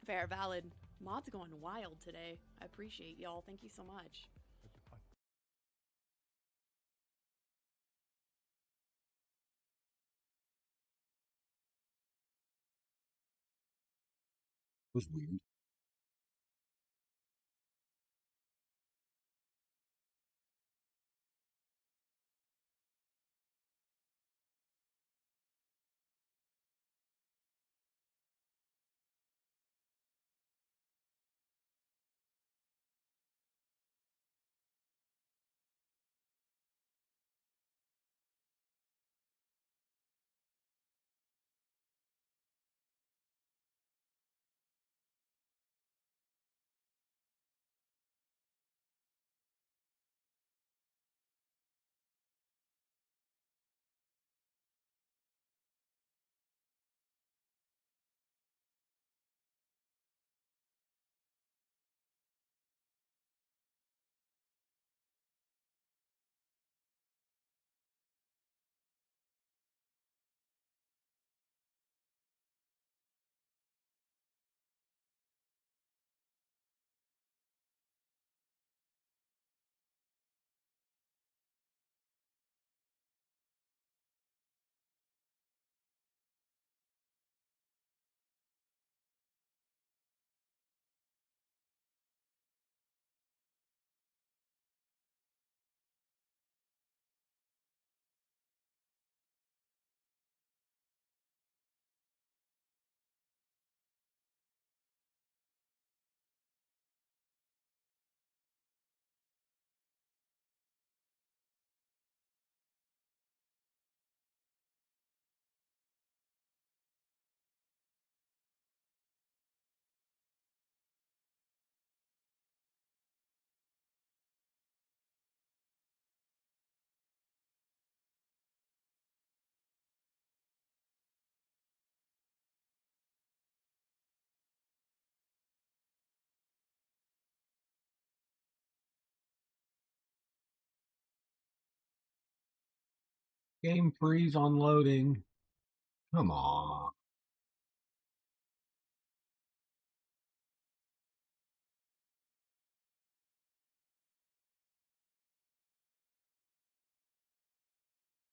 Fair, valid. Mod's going wild today. I appreciate y'all. Thank you so much. Was weird. Game freeze on loading. Come on.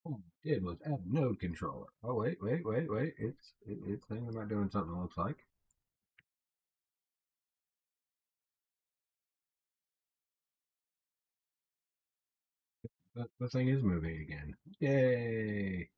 All I did was add a node controller. Oh wait. It's thinking about doing something. It looks like the thing is moving again. Yay!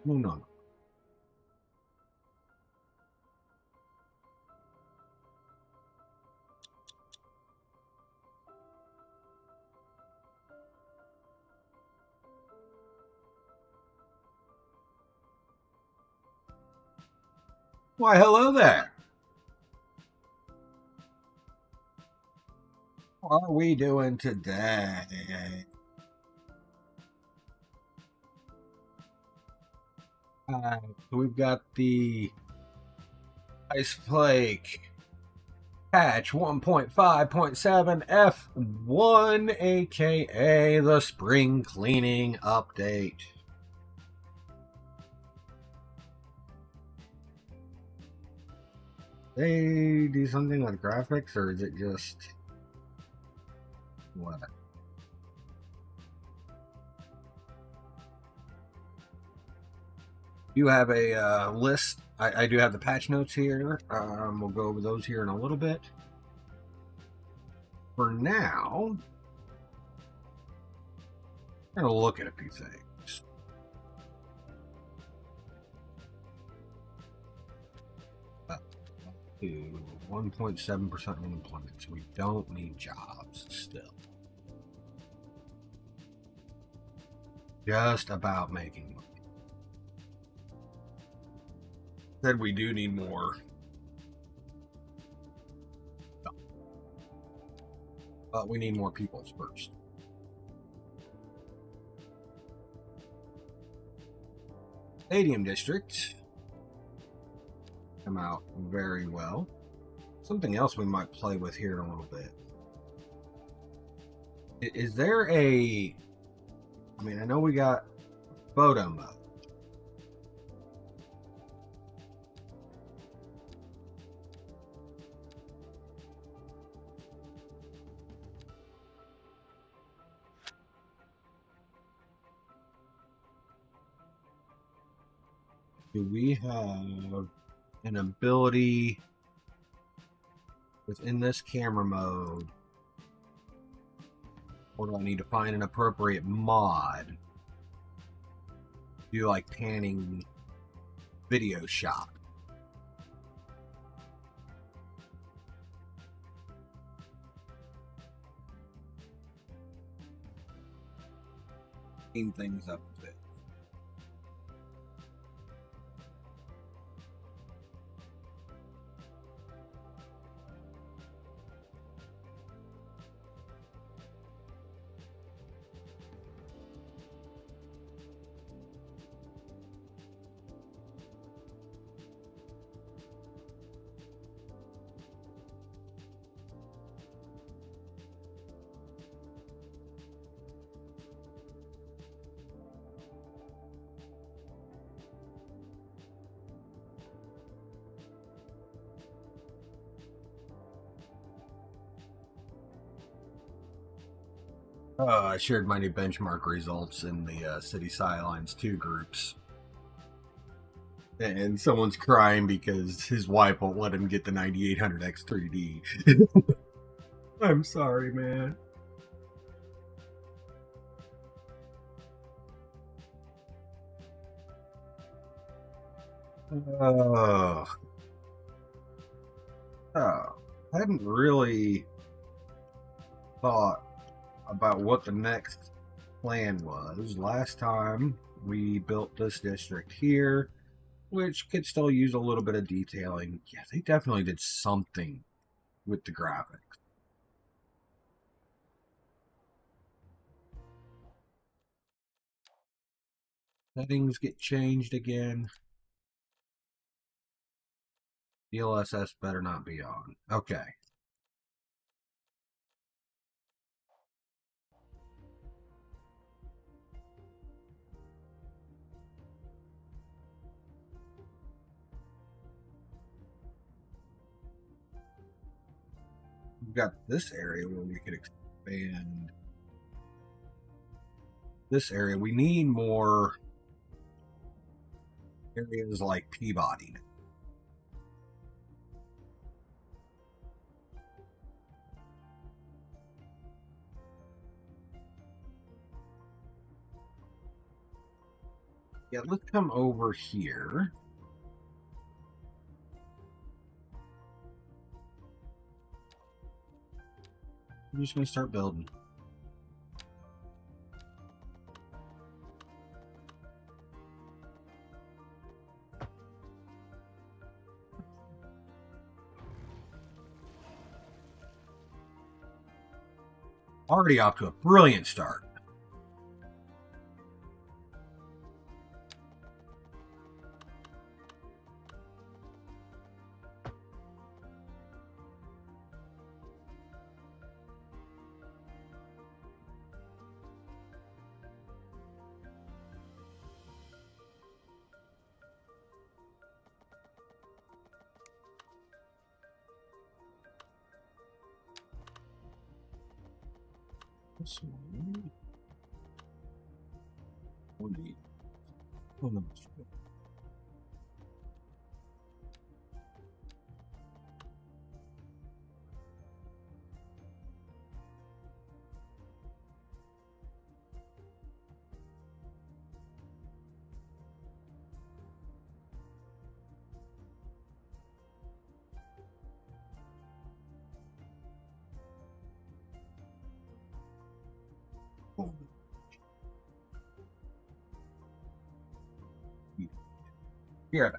No. Why, hello there. What are we doing today? So we've got the Ice Flake patch 1.5.7 F1, aka the spring cleaning update. They do something with graphics, or is it just what? You have a list. I do have the patch notes here. We'll go over those here in a little bit. For now, I'm going to look at a few things. To 1.7% unemployment, so we don't need jobs still. Just about making money. Said we do need more. But we need more people first. Stadium District come out very well. Something else we might play with here in a little bit. Is there a... I mean, I know we got photo mode. Do we have an ability within this camera mode, or do I need to find an appropriate mod? Do like panning video shot? Clean things up a bit. I shared my new benchmark results in the City Skylines 2 groups. And someone's crying because his wife won't let him get the 9800X 3D. I'm sorry, man. Oh. I hadn't really thought about what the next plan was. Last time we built this district here, which could still use a little bit of detailing. Yeah, they definitely did something with the graphics. Settings get changed again. DLSS better not be on. Okay. We've got this area where we could expand this area. We need more areas like Peabody. Yeah, let's come over here. I'm just going to start building. Already off to a brilliant start. This one. Oh, no. Oh. Here.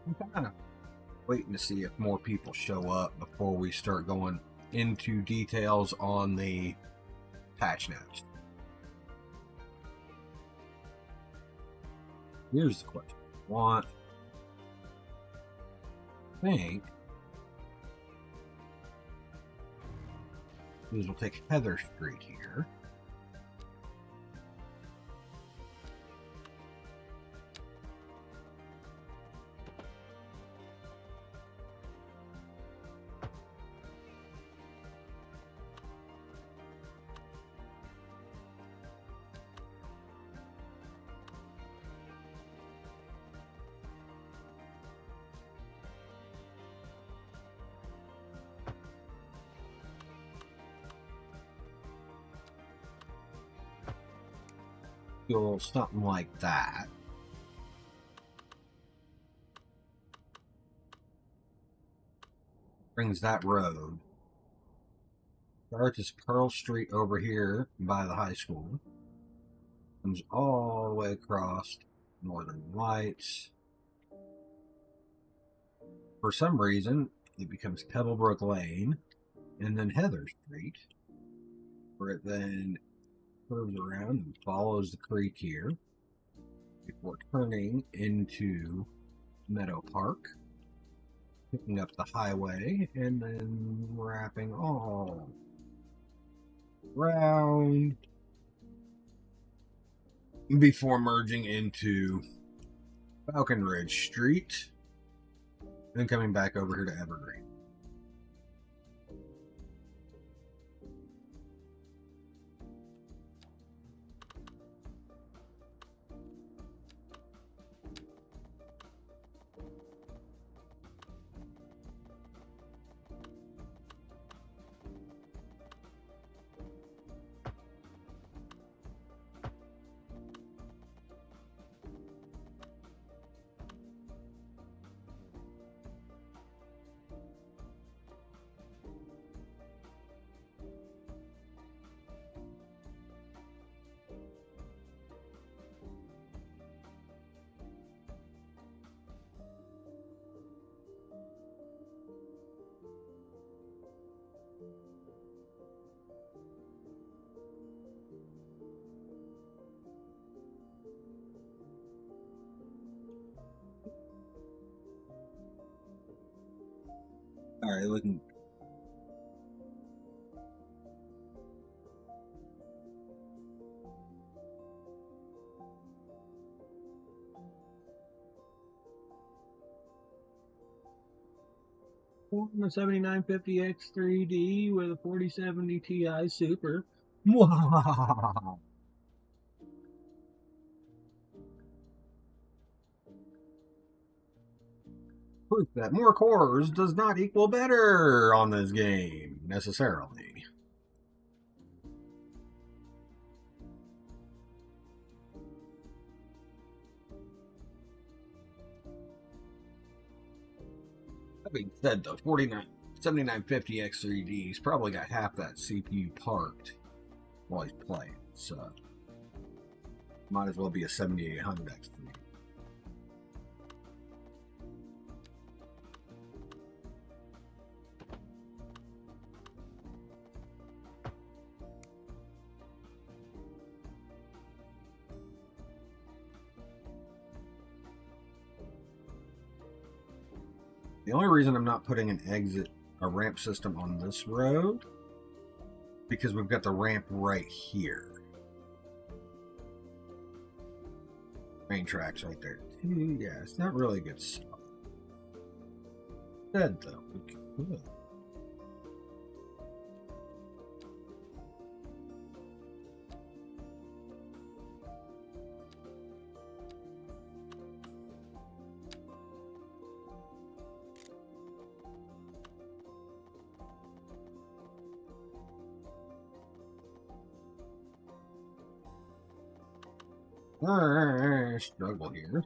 I'm kind of waiting to see if more people show up before we start going into details on the patch notes. Here's the question. I think we'll take Heather Street here. Or something like that. Brings that road. Starts as Pearl Street over here by the high school. Comes all the way across Northern Lights. For some reason, it becomes Pebblebrook Lane and then Heather Street, where it then curves around and follows the creek here before turning into Meadow Park, picking up the highway, and then wrapping all around before merging into Falcon Ridge Street and coming back over here to Evergreen. All right, looking. A 7950X3D with a 4070 Ti Super. Wow. Proof that more cores does not equal better on this game, necessarily. That being said, though, 7950X3D's probably got half that CPU parked while he's playing, so might as well be a 7800X3D. The only reason I'm not putting a ramp system on this road, because we've got the ramp right here. Train tracks right there. Yeah, it's not really a good spot. Dead though. Good. Struggle here.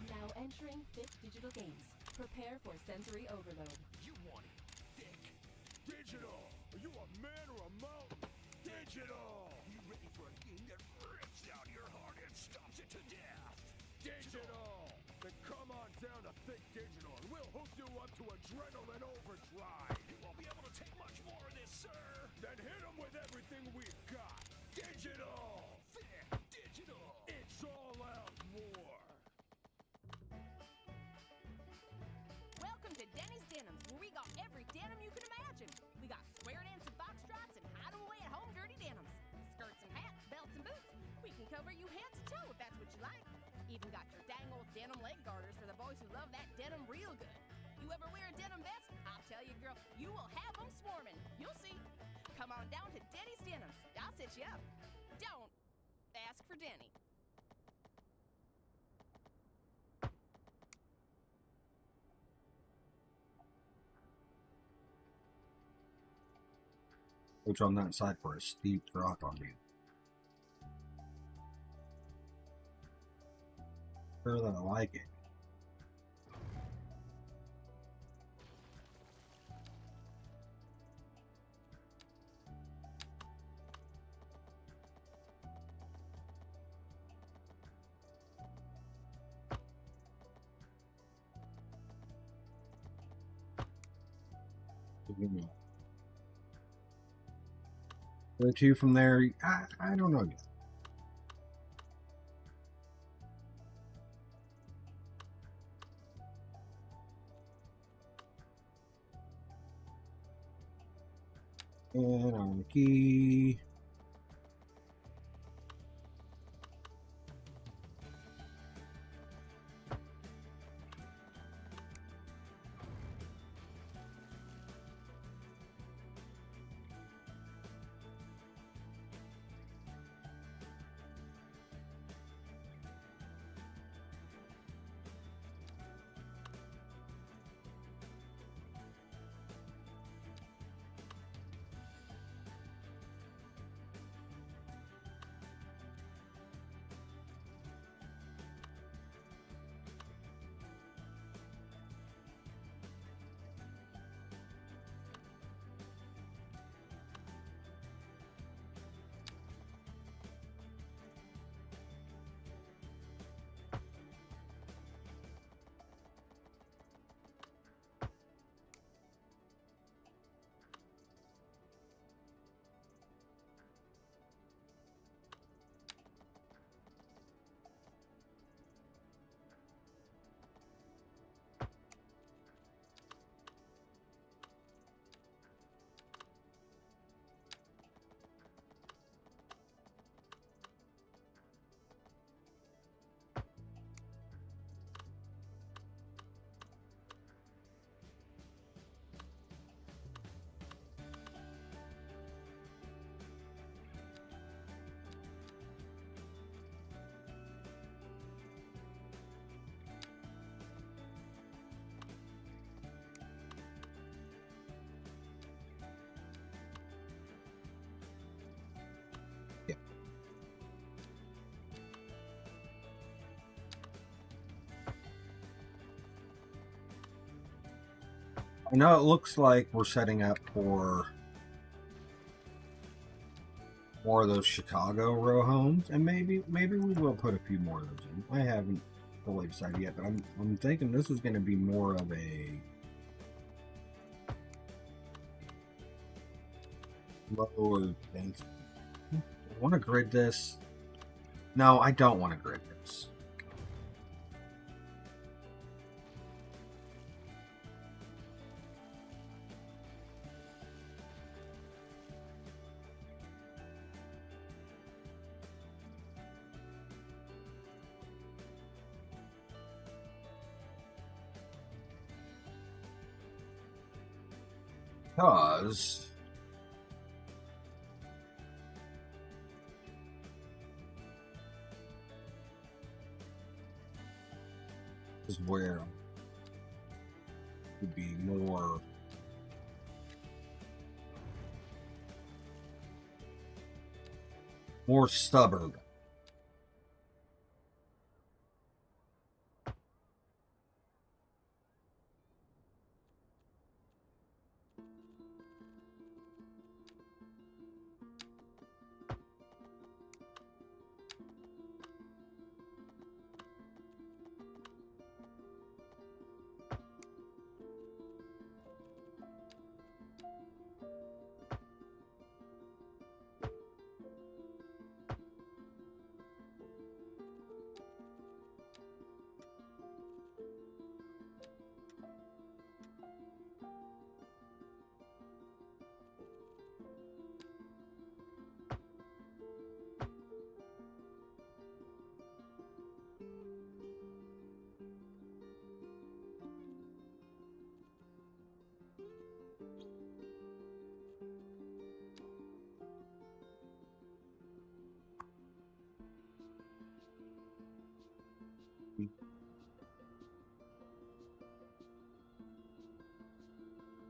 Now entering Thick Digital Games. Prepare for sensory overload. You want it thick. Digital! Are you a man or a mountain? Digital! You ready for a game that rips out your heart and stops it to death? Digital! Then come on down to Thick Digital and we'll hook you up to adrenaline overdrive. You won't be able to take much more of this, sir. Then hit them with everything we've got. Digital! Thick Digital! It's all out war. Welcome to Denny's Denims, where we got every denim you can imagine. We got square dancing foxtrots and hideaway at home dirty denims. Skirts and hats, belts and boots. We can cover you head to toe if that's what you like. Even got your dang old denim leg garters for the boys who love that denim real good. You ever wear a denim vest? I'll tell you, girl, you will have them swarming. You'll see. Come on down to Denny's Denims. I'll set you up. Don't ask for Denny. Which on that side for a steep drop on you. Sure that I like it. Where to from there? I don't know yet. Anarchy. I know it looks like we're setting up for more of those Chicago row homes, and maybe we will put a few more of those in. I haven't fully decided yet, but I'm thinking this is going to be more of a lower density. I want to grid this. No, I don't want to grid this. Because is where would be more stubborn.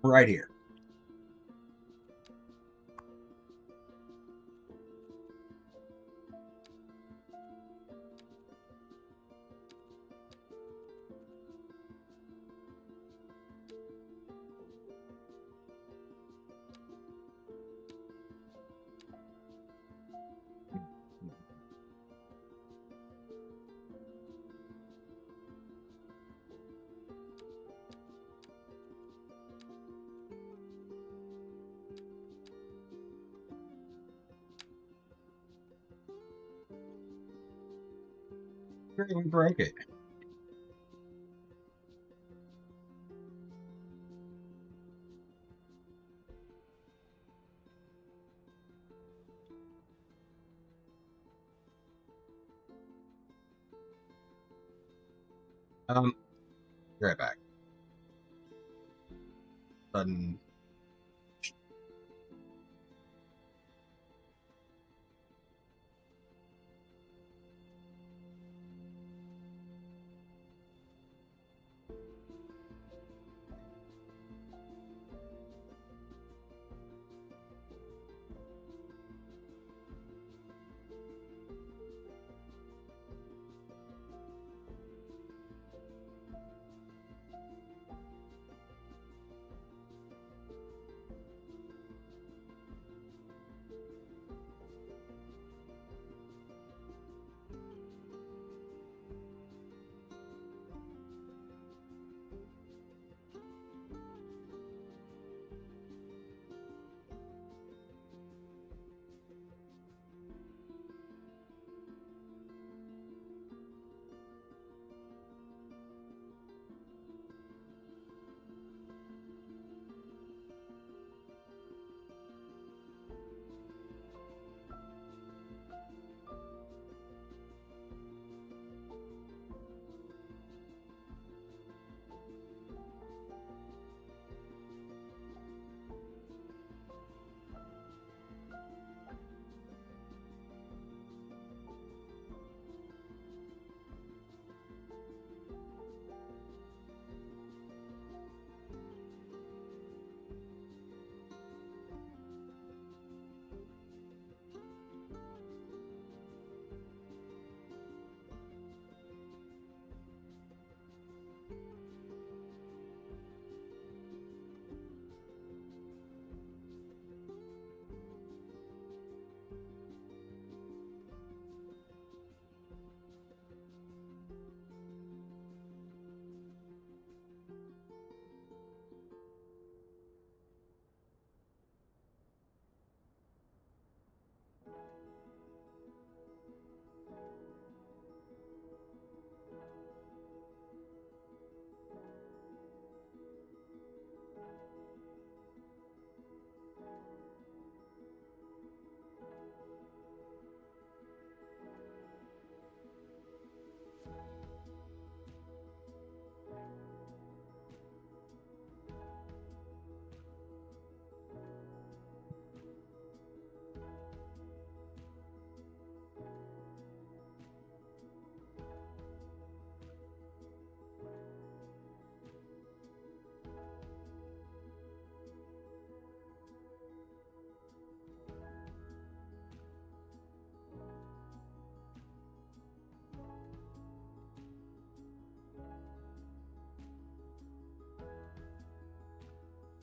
Right here. We break it. Be right back. Sudden.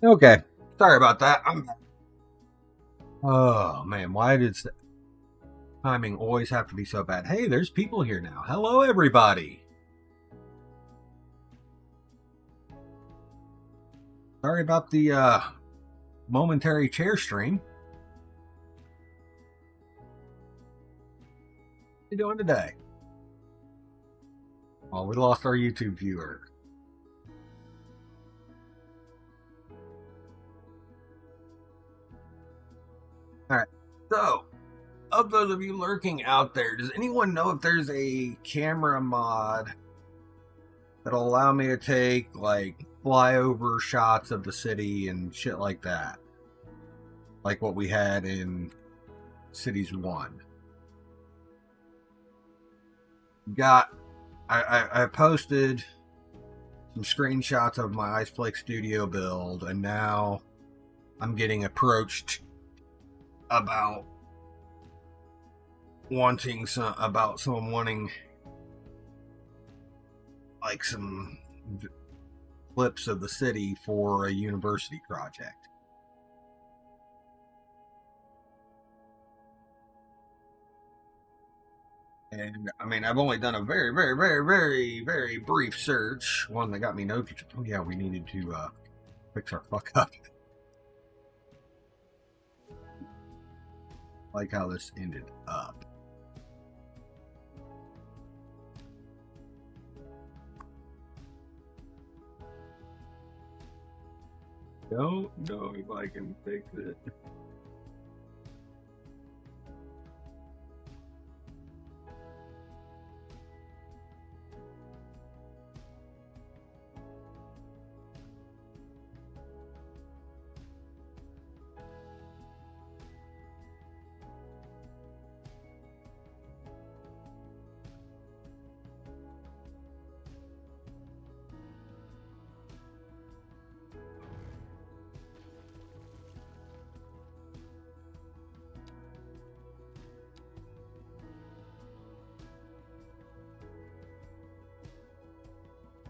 Okay. Sorry about that. Oh man, why did timing always have to be so bad? Hey, there's people here now. Hello, everybody. Sorry about the momentary chair stream. What you doing today? Oh, we lost our YouTube viewer. Alright, so, of those of you lurking out there, does anyone know if there's a camera mod that'll allow me to take, like, flyover shots of the city and shit like that? Like what we had in Cities 1. I posted some screenshots of my Iceplex Studio build, and now I'm getting approached about someone wanting like some clips of the city for a university project. And I mean, I've only done a very, very, very, very, very brief search. One that got me noticed. Oh yeah, we needed to fix our fuck up. Like how this ended up. Don't know if I can fix it.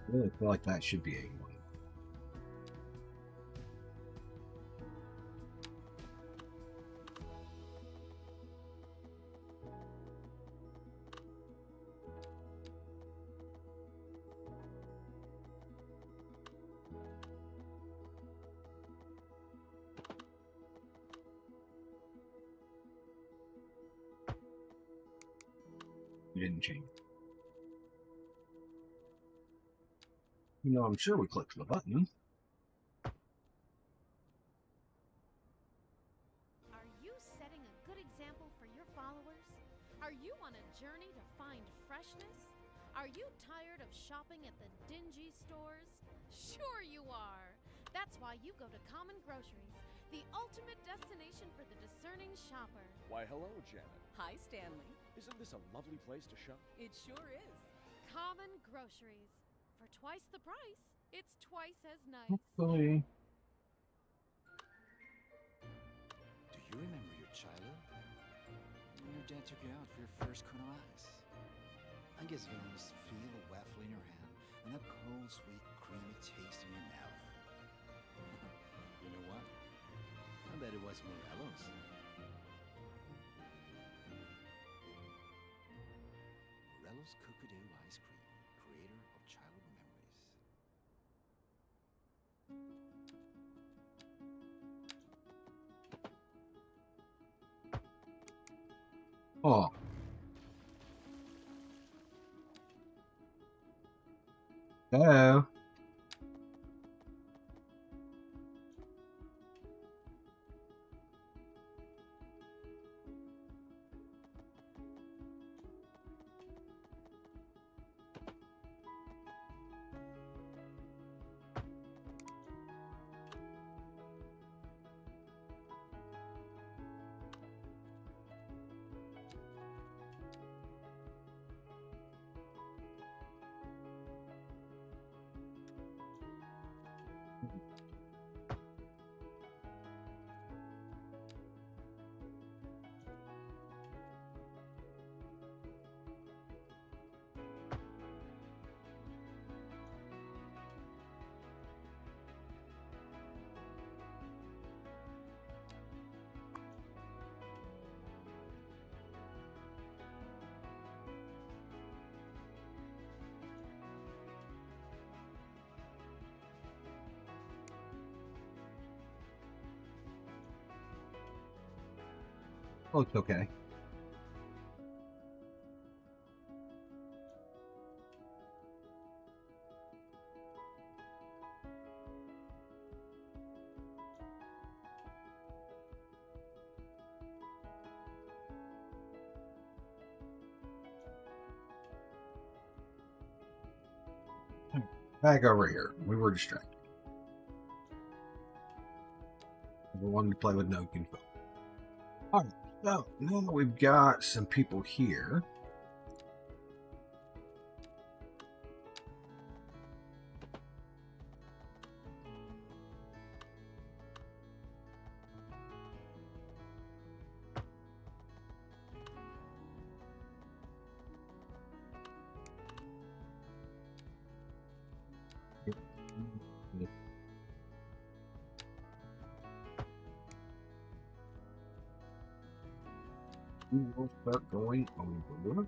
I really feel like that should be A1. You didn't change. You know, I'm sure we clicked the button. Are you setting a good example for your followers? Are you on a journey to find freshness? Are you tired of shopping at the dingy stores? Sure you are. That's why you go to Common Groceries, the ultimate destination for the discerning shopper. Why, hello, Janet. Hi, Stanley. Isn't this a lovely place to shop? It sure is. Common Groceries. For twice the price, it's twice as nice. Hopefully. Do you remember your childhood? When your dad took you out for your first cone of ice? I guess you can almost feel a waffle in your hand and a cold, sweet, creamy taste in your mouth. You know what? I bet it was Morelos. Morelos Cookie Dough Ice Cream, creator of childhood memories. Oh. Hello. Oh, it's okay. Back over here. We were distracted. We wanted to play with no info. Alright, so now that we've got some people here. We will start going over.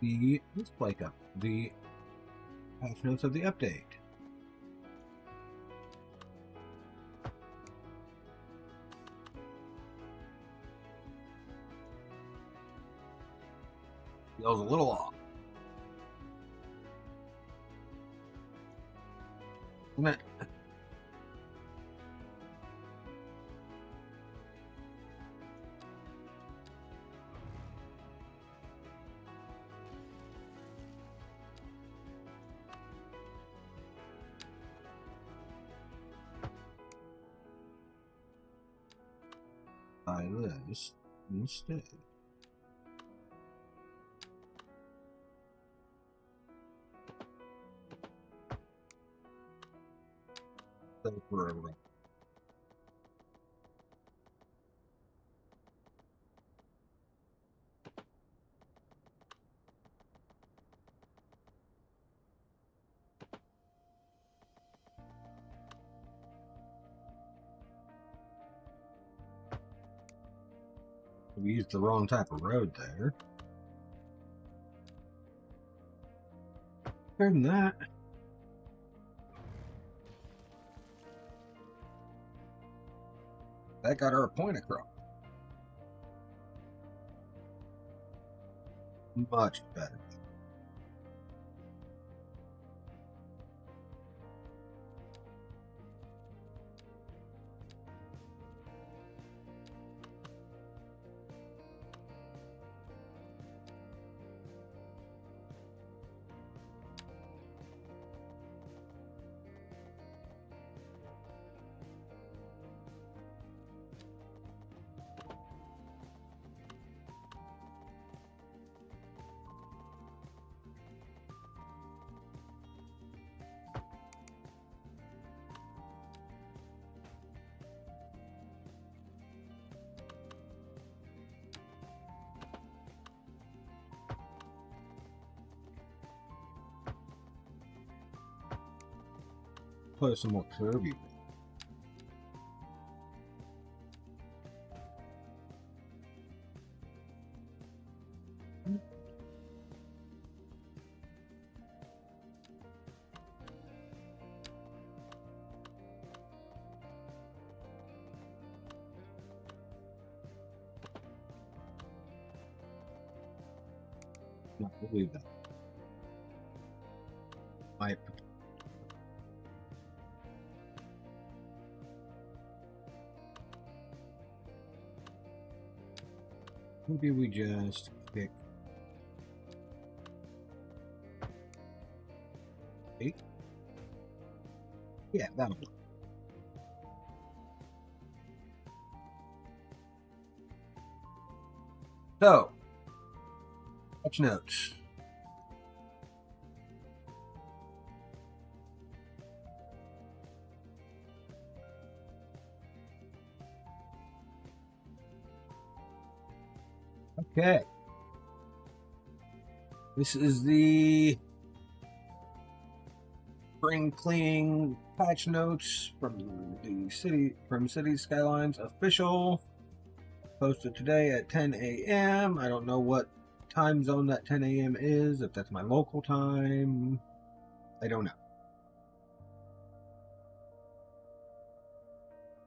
The display cup, the patch notes of the update. Feels a little off. Isn't it? Buy this instead. Forever. We used the wrong type of road there. Better than that. That got our point across. Much better. Put some more curvy. Not believe that. Might. Maybe we just pick 8. Yeah, that'll work. So, patch notes. Okay. This is the spring cleaning patch notes from City Skylines official. Posted today at 10 a.m. I don't know what time zone that 10 a.m. is. If that's my local time, I don't know.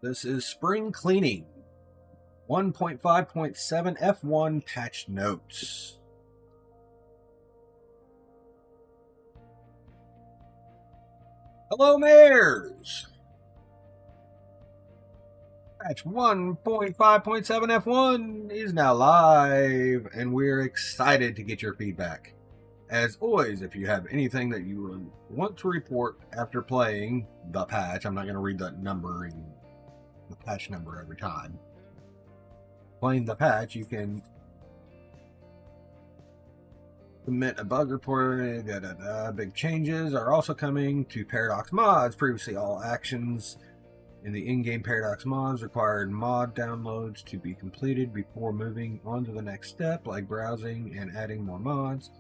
This is spring cleaning 1.5.7 F1 patch notes. Hello, Mares! Patch 1.5.7 F1 is now live, and we're excited to get your feedback. As always, if you have anything that you would want to report after playing the patch, I'm not going to read the numbering, the patch number every time. Playing the patch, you can submit a bug report. Big changes are also coming to Paradox mods. Previously, all actions in the in-game Paradox mods required mod downloads to be completed before moving on to the next step, like browsing and adding more mods.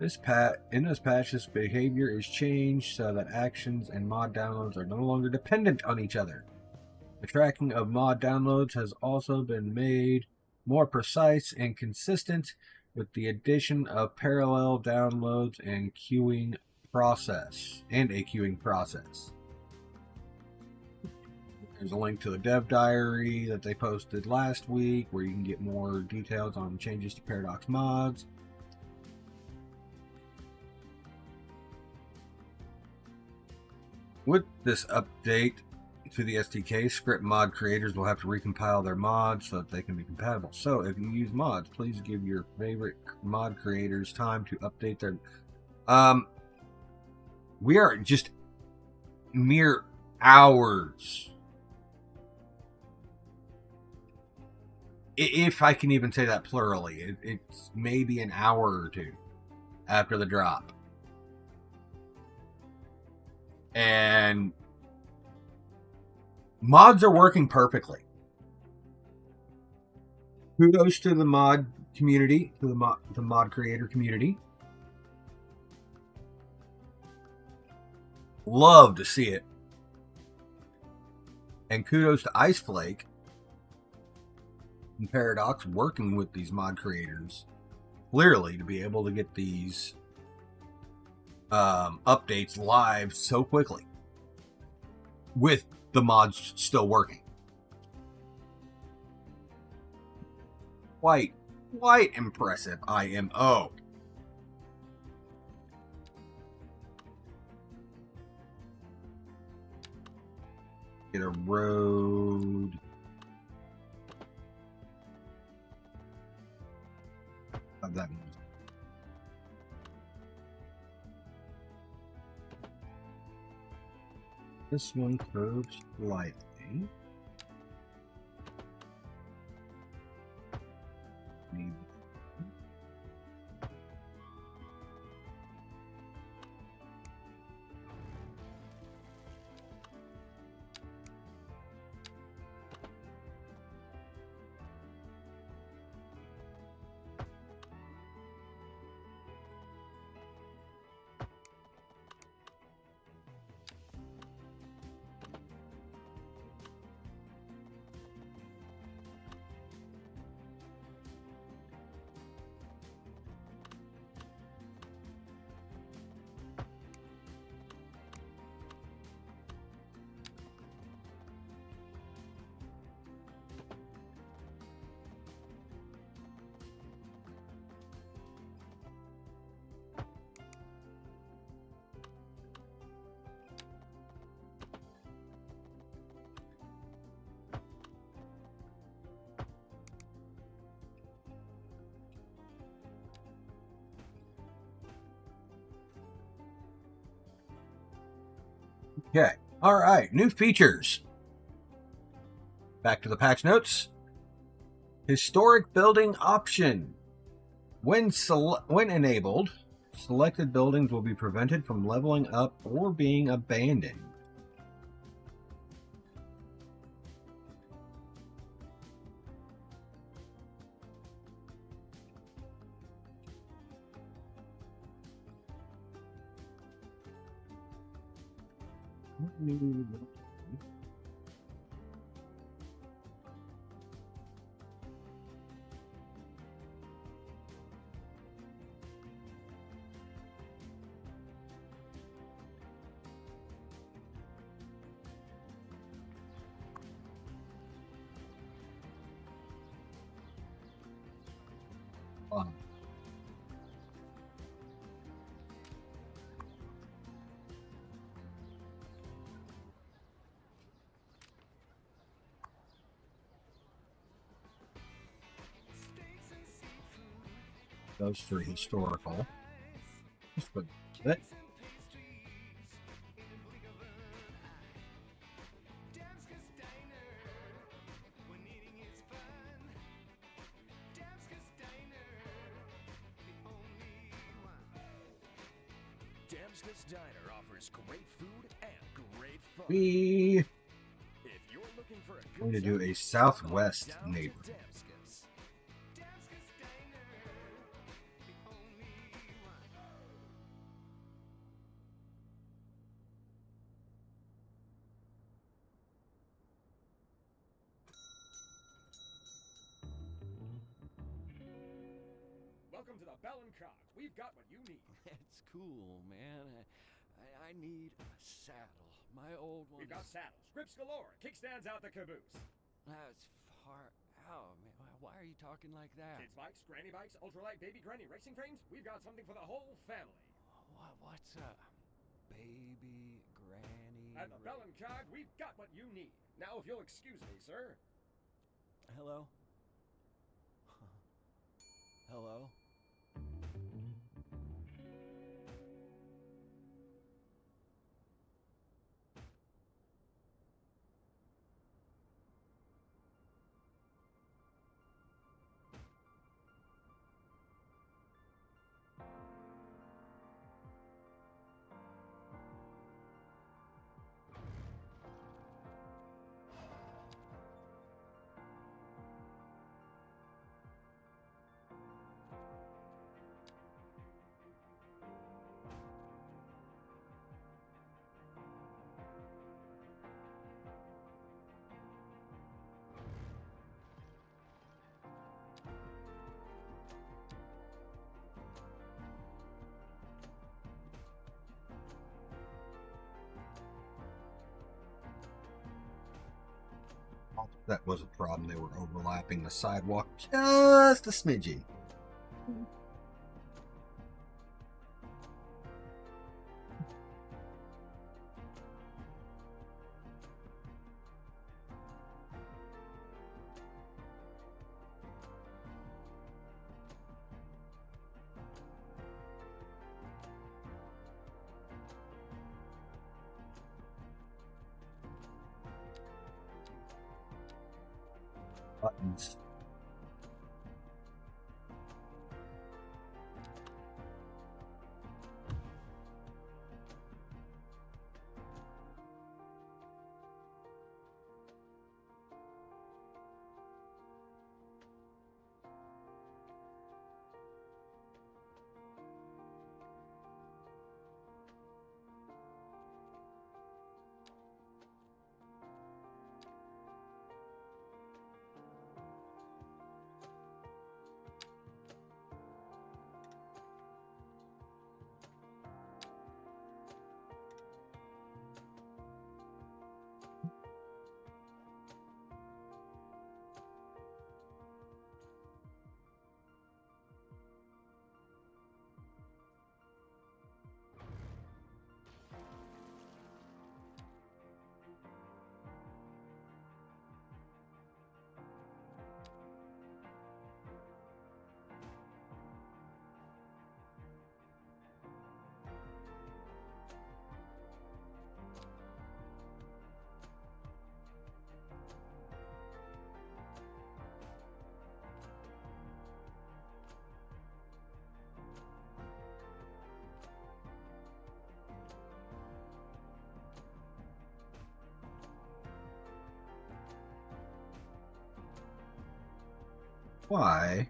In this patch, this behavior is changed so that actions and mod downloads are no longer dependent on each other. The tracking of mod downloads has also been made more precise and consistent with the addition of parallel downloads and a queuing process. There's a link to the dev diary that they posted last week where you can get more details on changes to Paradox mods. With this update to the SDK, script mod creators will have to recompile their mods so that they can be compatible. So if you use mods, please give your favorite mod creators time to update their... We are just mere hours, if I can even say that plurally, it's maybe an hour or two after the drop. And mods are working perfectly. Kudos to the mod community, to the mod creator community. Love to see it. And kudos to Iceflake and Paradox working with these mod creators clearly to be able to get these updates live so quickly with the mods still working. Quite impressive IMO. Get a road. Of that means. This one curves slightly. Maybe. Okay. All right. New features. Back to the patch notes. Historic building option. When enabled, selected buildings will be prevented from leveling up or being abandoned. Fun. Those three historical. Just a bit. Damska's Diner offers great food and great fun. We If you're looking for a going to good do a time, southwest down to neighbor. Damska's. Damska's Diner, the only one. Welcome to the Bell and Cogs. We've got what you need. That's cool, man. I need a saddle. My old one. We've got saddles, grips galore, kickstands out the caboose. That's far out, man. Why are you talking like that? Kids bikes, granny bikes, ultralight baby granny racing frames. We've got something for the whole family. What's a baby granny? At the Bell and Cog, we've got what you need. Now, if you'll excuse me, sir. Hello? Hello? That was a problem. They were overlapping the sidewalk just a smidgy. Buttons. Why?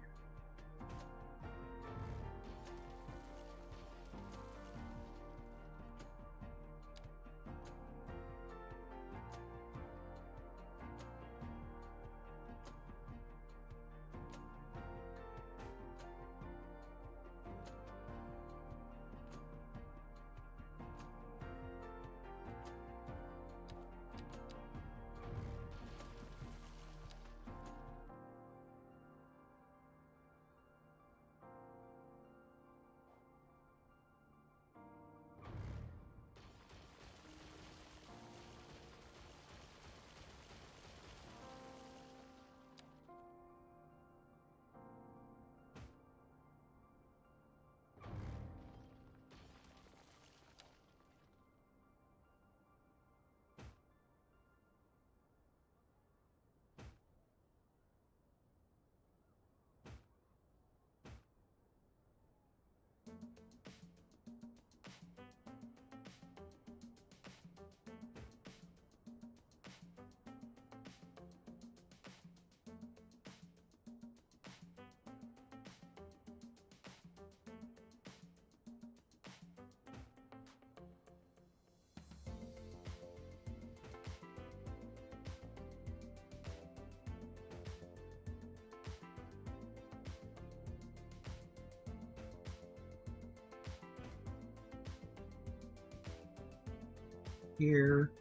here.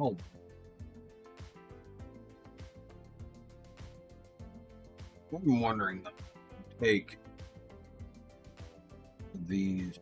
Oh. I'm wondering, take these.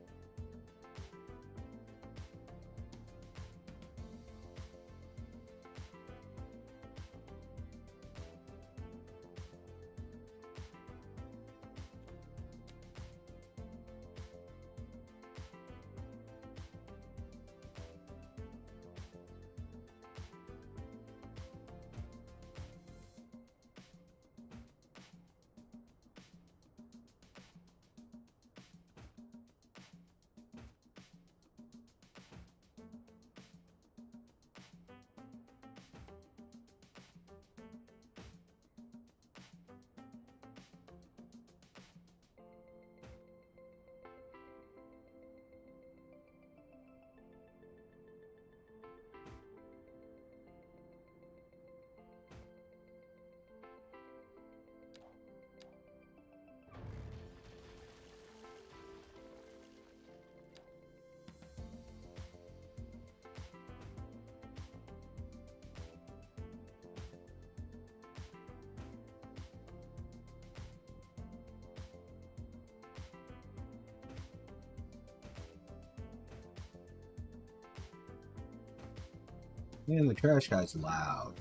Man, the trash guy's loud.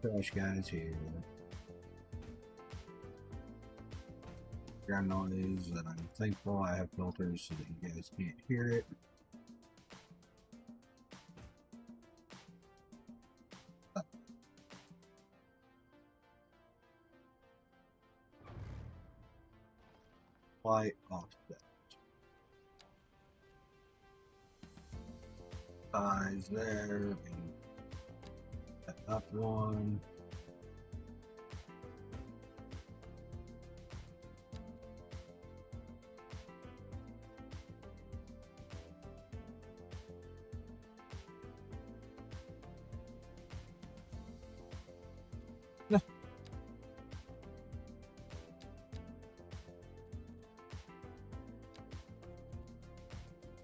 Trash guy's here. Background noise, and I'm thankful I have filters so that you guys can't hear it. Light offset. Size there. And up one.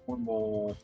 One more.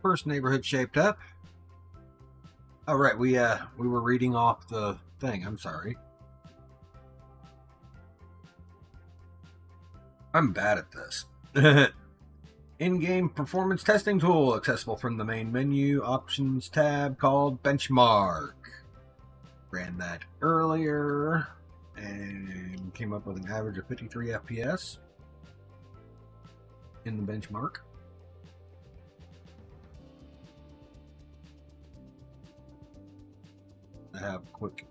First neighborhood shaped up. Oh right, we were reading off the thing. I'm sorry. I'm bad at this. In-game performance testing tool accessible from the main menu options tab called Benchmark. Ran that earlier and came up with an average of 53 FPS in the benchmark. I have quick.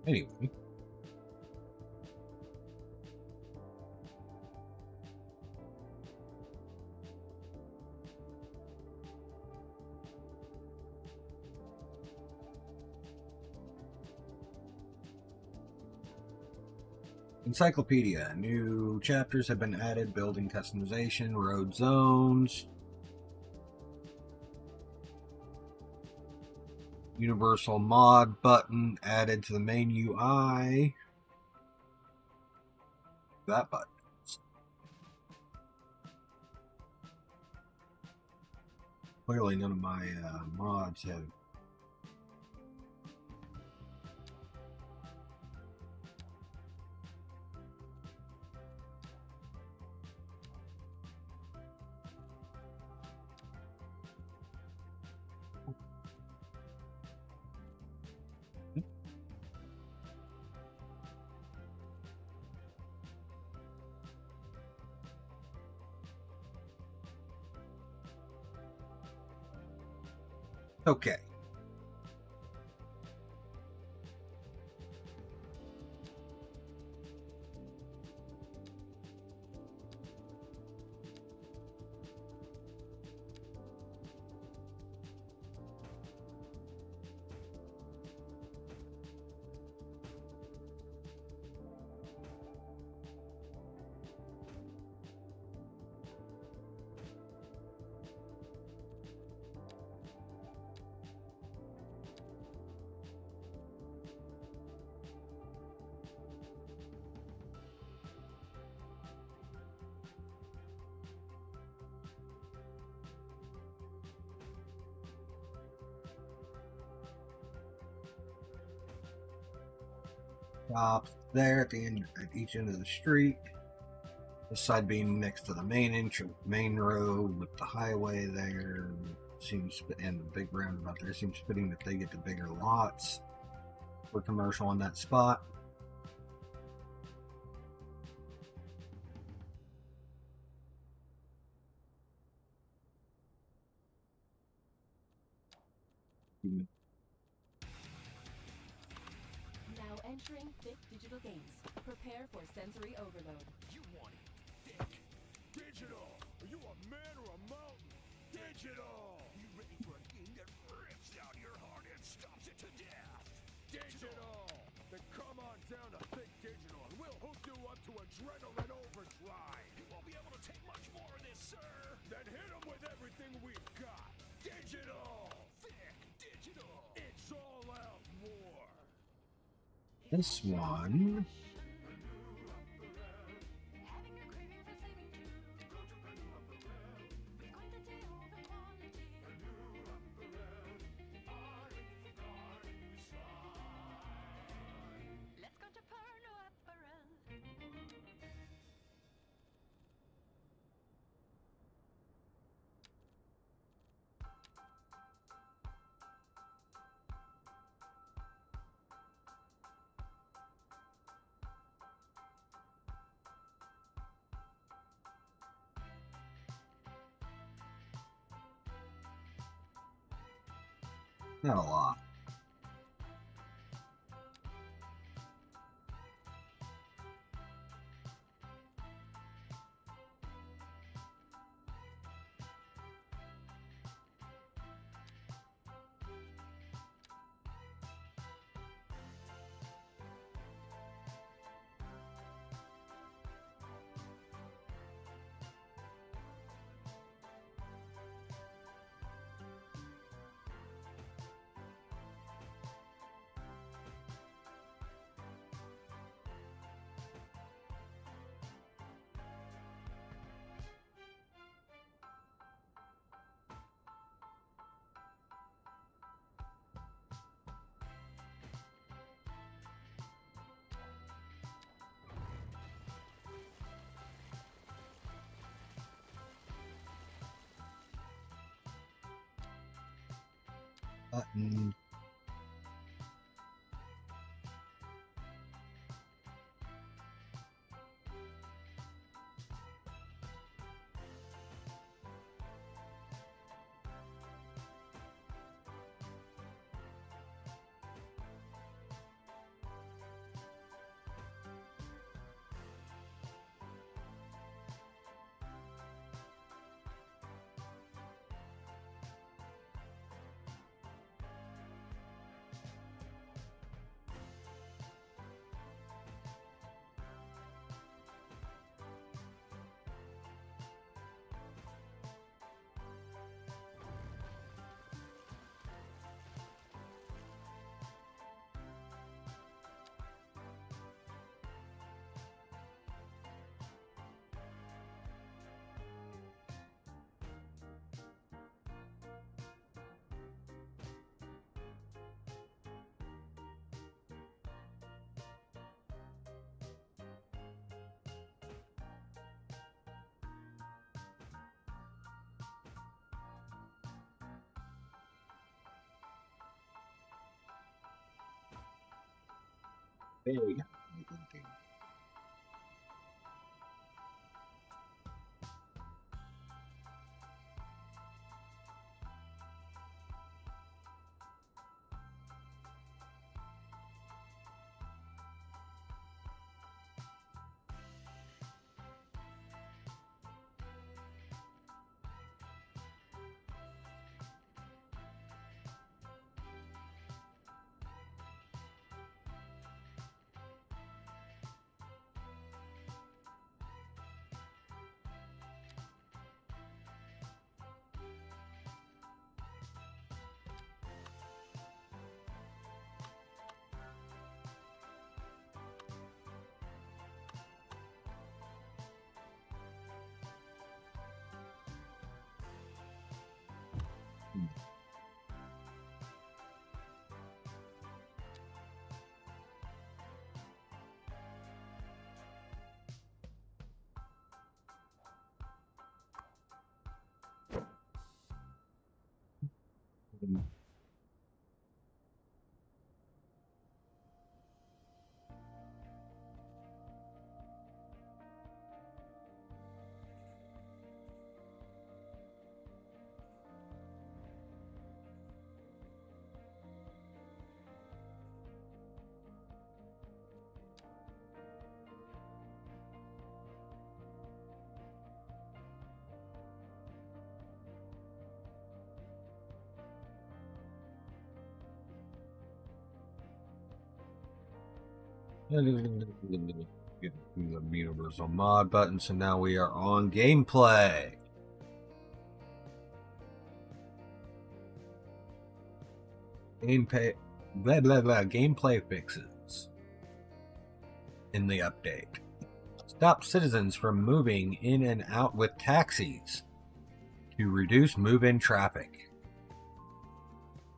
Anyway. Encyclopedia. New chapters have been added. Building customization, road zones. Universal mod button added to the main UI. That button. Clearly none of my mods have. Okay. Stops there at the end, at each end of the street. This side being next to the main road with the highway there. Seems, and the big roundabout there, seems fitting that they get the bigger lots for commercial on that spot. Now entering Thick Digital Games. Prepare for sensory overload. You want it thick. Digital! Are you a man or a mountain? Digital! You ready for a game that rips out your heart and stops it to death? Digital! Then come on down to Thick Digital and we'll hook you up to adrenaline overdrive. You won't be able to take much more of this, sir. Then hit them with everything we've got. Digital! Thick Digital! It's all out war. This one. Let's go to Porno Apparel. Not a lot. Button. Big. Get the universal mod button, so now we are on gameplay. Gameplay fixes in the update. Stop citizens from moving in and out with taxis to reduce move-in traffic.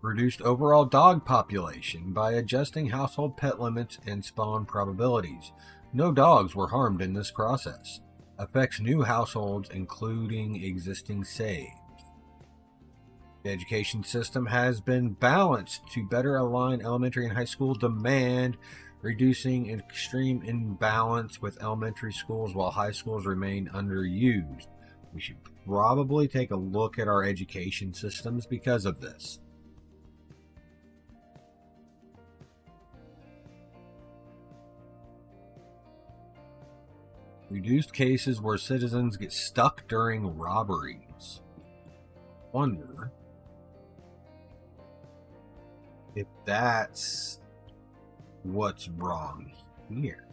Reduced overall dog population by adjusting household pet limits and spawn probabilities. No dogs were harmed in this process. Affects new households, including existing saves. The education system has been balanced to better align elementary and high school demand, reducing extreme imbalance with elementary schools while high schools remain underused. We should probably take a look at our education systems because of this. Reduced cases where citizens get stuck during robberies. Wonder if that's what's wrong here.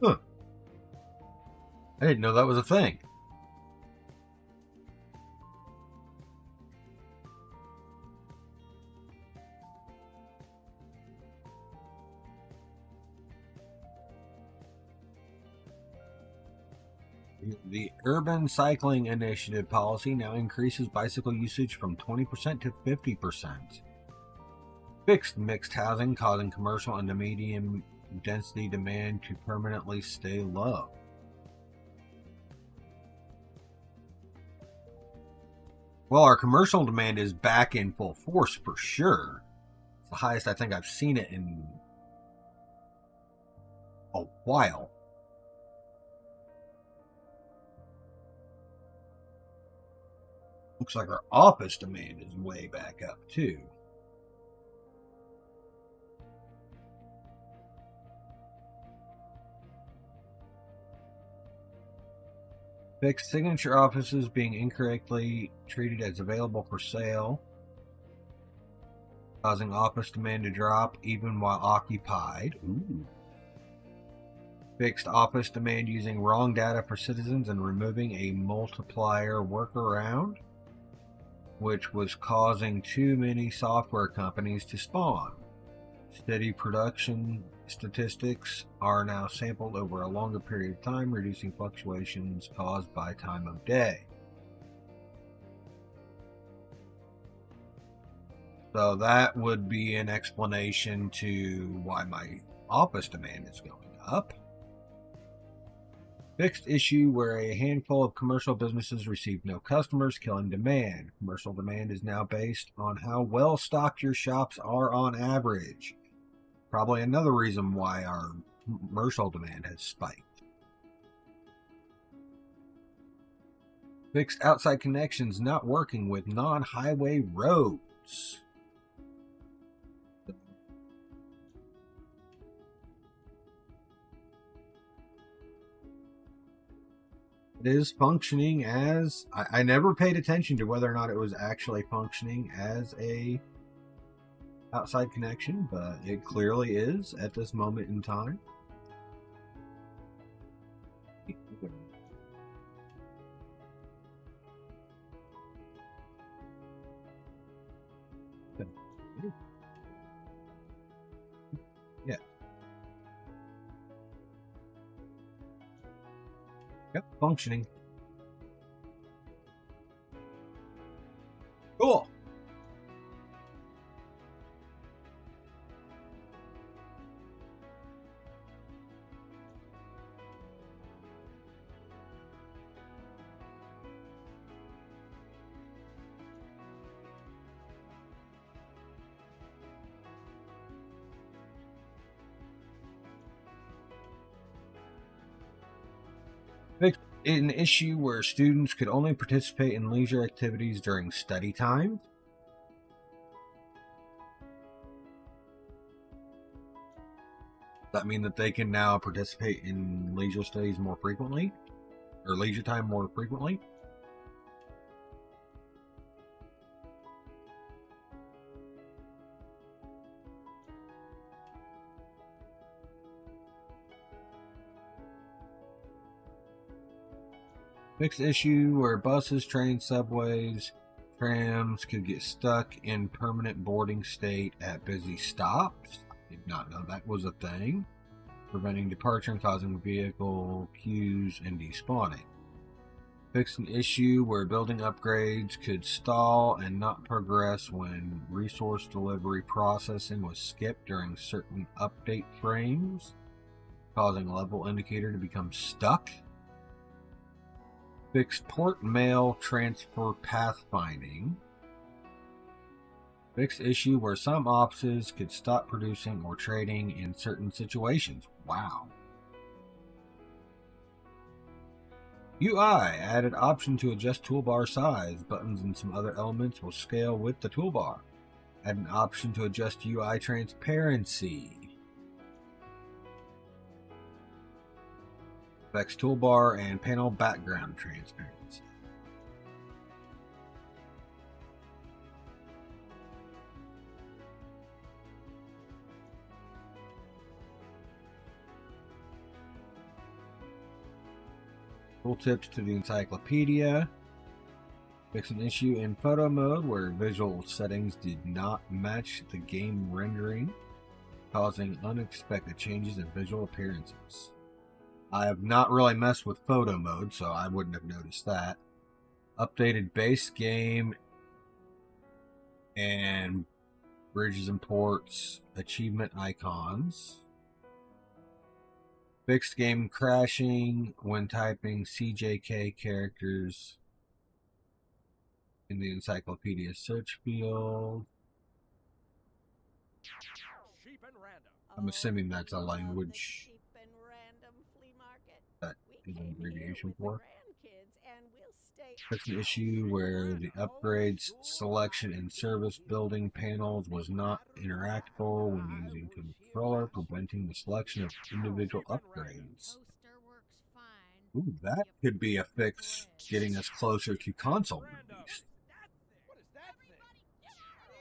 Huh. I didn't know that was a thing. The Urban Cycling Initiative policy now increases bicycle usage from 20% to 50%. Fixed mixed housing, causing commercial and the medium density demand to permanently stay low. Well, our commercial demand is back in full force for sure. It's the highest I think I've seen it in a while. Looks like our office demand is way back up too. Fixed signature offices being incorrectly treated as available for sale, causing office demand to drop even while occupied. Ooh. Fixed office demand using wrong data for citizens and removing a multiplier workaround, which was causing too many software companies to spawn. Steady production statistics are now sampled over a longer period of time, reducing fluctuations caused by time of day. So that would be an explanation to why my office demand is going up. Fixed issue where a handful of commercial businesses received no customers, killing demand. Commercial demand is now based on how well stocked your shops are on average. Probably another reason why our commercial demand has spiked. Fixed outside connections not working with non-highway roads. It is functioning as... I never paid attention to whether or not it was actually functioning as a outside connection, but it clearly is at this moment in time. Yeah. Yep, functioning. Cool. Fixed an issue where students could only participate in leisure activities during study time. Does that mean that they can now participate in leisure studies more frequently? Or leisure time more frequently? Fixed issue where buses, trains, subways, trams could get stuck in permanent boarding state at busy stops. Did not know that was a thing. Preventing departure and causing vehicle queues and despawning. Fixed an issue where building upgrades could stall and not progress when resource delivery processing was skipped during certain update frames, causing a level indicator to become stuck. Fixed port mail transfer pathfinding. Fixed issue where some offices could stop producing or trading in certain situations. Wow. UI added option to adjust toolbar size. Buttons and some other elements will scale with the toolbar. Add an option to adjust UI transparency. Flex toolbar and panel background transparency. Tooltips to the encyclopedia. Fix an issue in photo mode where visual settings did not match the game rendering, causing unexpected changes in visual appearances. I have not really messed with photo mode, so I wouldn't have noticed that. Updated base game and bridges and ports, achievement icons. Fixed game crashing when typing CJK characters in the encyclopedia search field. Sheep and random. I'm assuming that's a language Sheep and random flea market. that We is an came here abbreviation with the for. grandkids, and we'll stay Fixed an issue where the upgrades, selection, and service building panels was not interactable when using the controller, preventing the selection of individual upgrades. Toaster works fine. Ooh, that could be a fix getting us closer to console release. What is that thing? What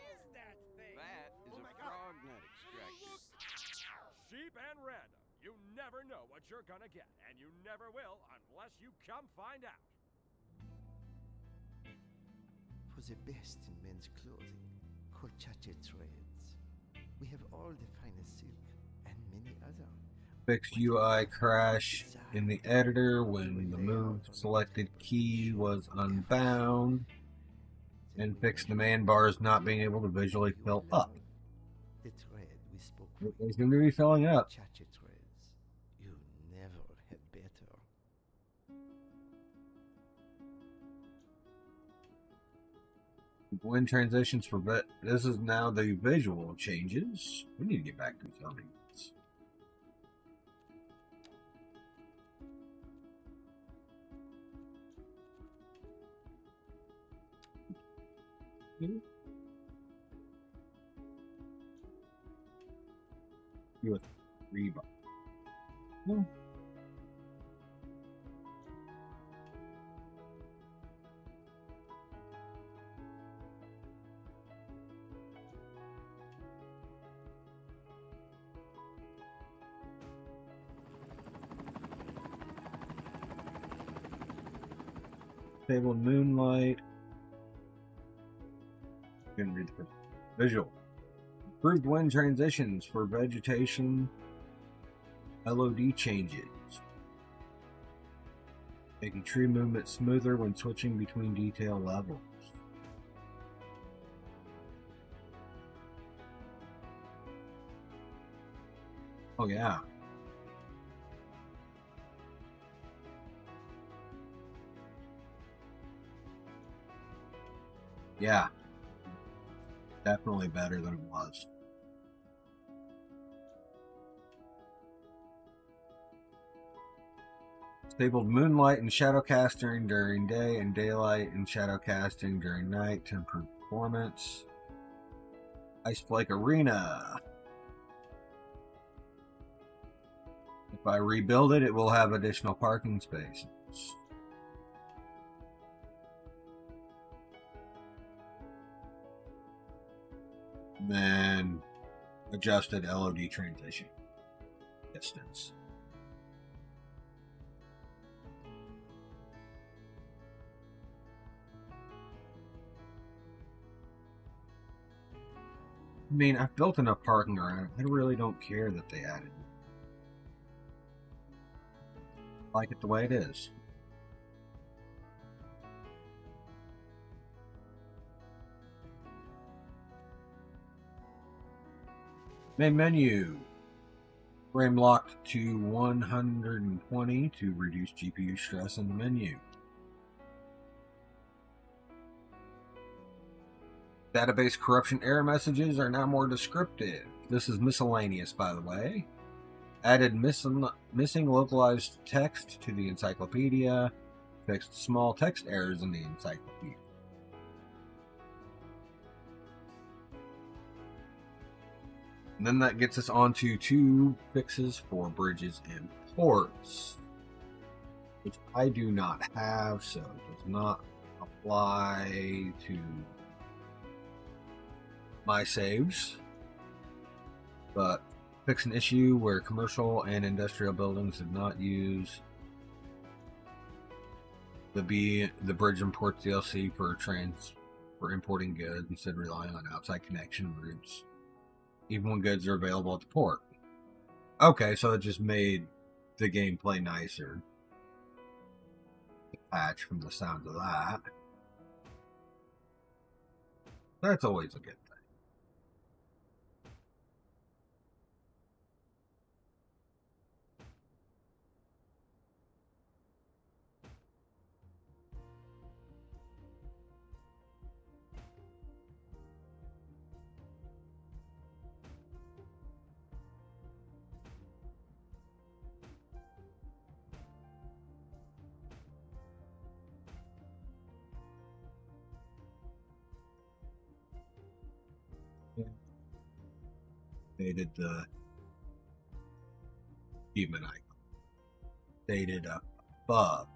is that thing? That is a frog nut extractor. Sheep and random. You never know what you're gonna get, and you never will unless you come find out. For the best in men's clothing, Colchache Trades. We have all the finest silk and many other. Fixed UI crash in the editor when the move selected key was unbound. And fixed demand bars not being able to visually fill up. The thread we spoke They seem to be filling up. Colchache Trades. When transitions for this is now the visual changes. We need to get back to zoning. With Reba. No. Stable moonlight. Can read the visual. Improved wind transitions for vegetation. LOD changes. Making tree movement smoother when switching between detail levels. Oh yeah. Yeah. Definitely better than it was. Stabled moonlight and shadow casting during day and daylight and shadow casting during night to improve performance. Ice Flake Arena. If I rebuild it, it will have additional parking spaces. Then adjusted LOD transition distance. I mean, I've built enough parking around it. I really don't care that they added it. I like it the way it is. Main menu. Frame locked to 120 to reduce GPU stress in the menu. Database corruption error messages are now more descriptive. This is miscellaneous, by the way. Added missing localized text to the encyclopedia. Fixed small text errors in the encyclopedia. And then that gets us onto 2 fixes for bridges and ports, which I do not have, so it does not apply to my saves. But fix an issue where commercial and industrial buildings did not use the bridge and ports DLC for importing goods, instead relying on outside connection routes, even when goods are available at the port. Okay, so it just made the gameplay nicer. The patch from the sounds of that. That's always a good thing. Dated the human icon. Dated above.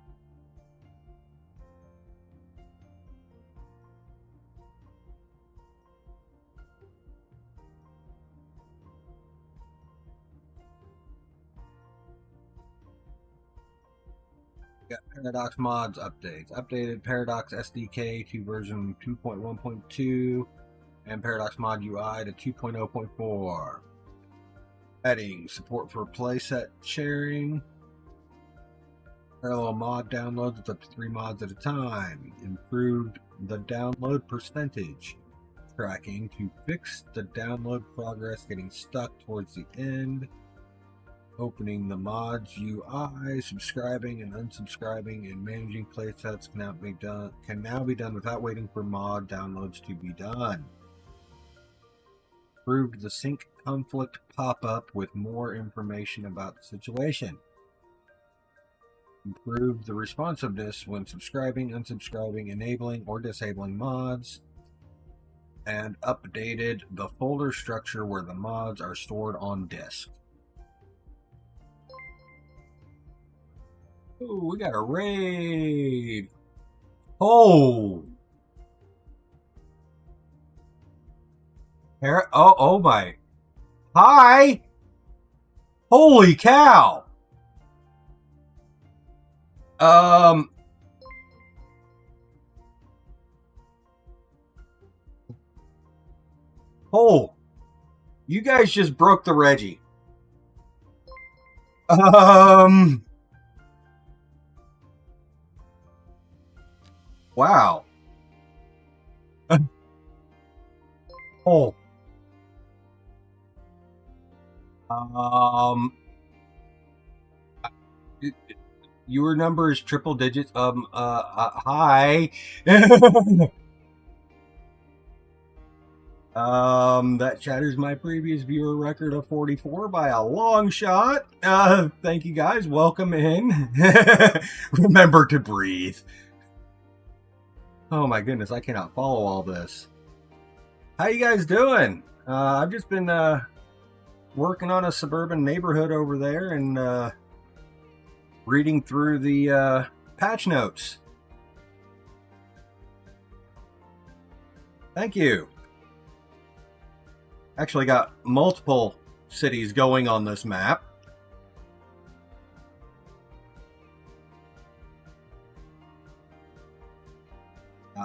Got Paradox mods updates. Updated Paradox SDK to version 2.1.2 and Paradox Mod UI to 2.0.4. Adding support for playset sharing. Parallel mod downloads with up to 3 mods at a time. Improved the download percentage tracking to fix the download progress getting stuck towards the end. Opening the mods UI, subscribing and unsubscribing, and managing playsets can now be done without waiting for mod downloads to be done. Improved the sync conflict pop-up with more information about the situation. Improved the responsiveness when subscribing, unsubscribing, enabling, or disabling mods. And updated the folder structure where the mods are stored on disk. Ooh, we got a raid! Oh! Oh my. Hi! Holy cow! Oh, you guys just broke the Reggie. Wow. Oh. Your number is triple digits. Hi. That shatters my previous viewer record of 44 by a long shot. Thank you guys. Welcome in. Remember to breathe. Oh my goodness, I cannot follow all this. How you guys doing? I've just been working on a suburban neighborhood over there and reading through the patch notes. Thank you. Actually got multiple cities going on this map.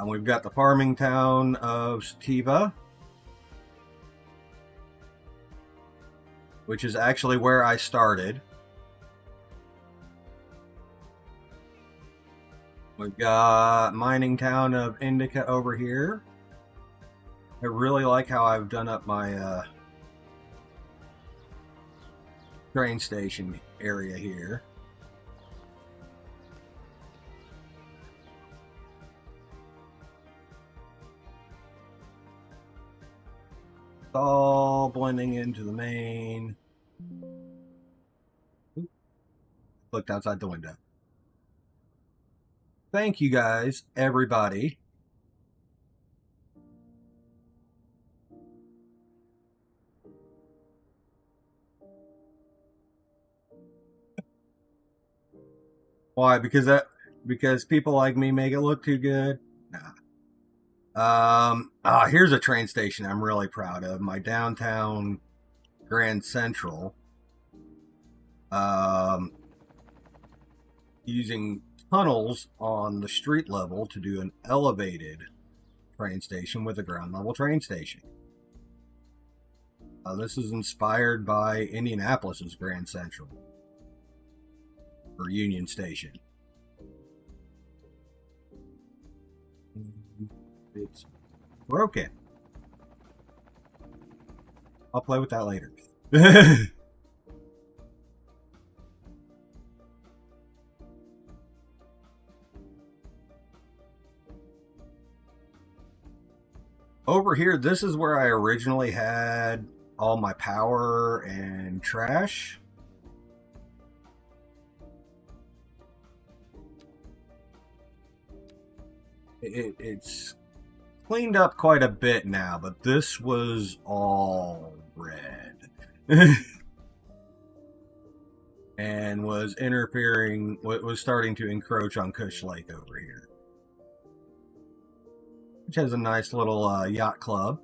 We've got the farming town of Sativa, which is actually where I started. We've got mining town of Indica over here. I really like how I've done up my train station area here. It's all blending into the main. Oop. Looked outside the window. Thank you guys, everybody. Why? Because people like me make it look too good? Nah. Here's a train station I'm really proud of. My downtown Grand Central. Using tunnels on the street level to do an elevated train station with a ground level train station. This is inspired by Indianapolis's Grand Central. Or Union Station. It's broken. I'll play with that later. Over here, this is where I originally had all my power and trash. It's cleaned up quite a bit now, but this was all red. And was starting to encroach on Cush Lake over here. Which has a nice little yacht club.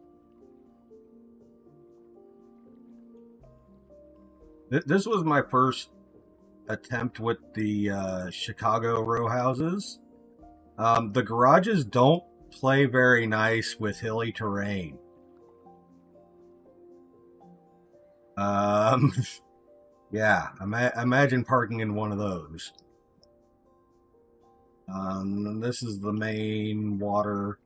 This was my first attempt with the Chicago row houses. The garages don't play very nice with hilly terrain. Yeah, imagine parking in one of those. This is the main water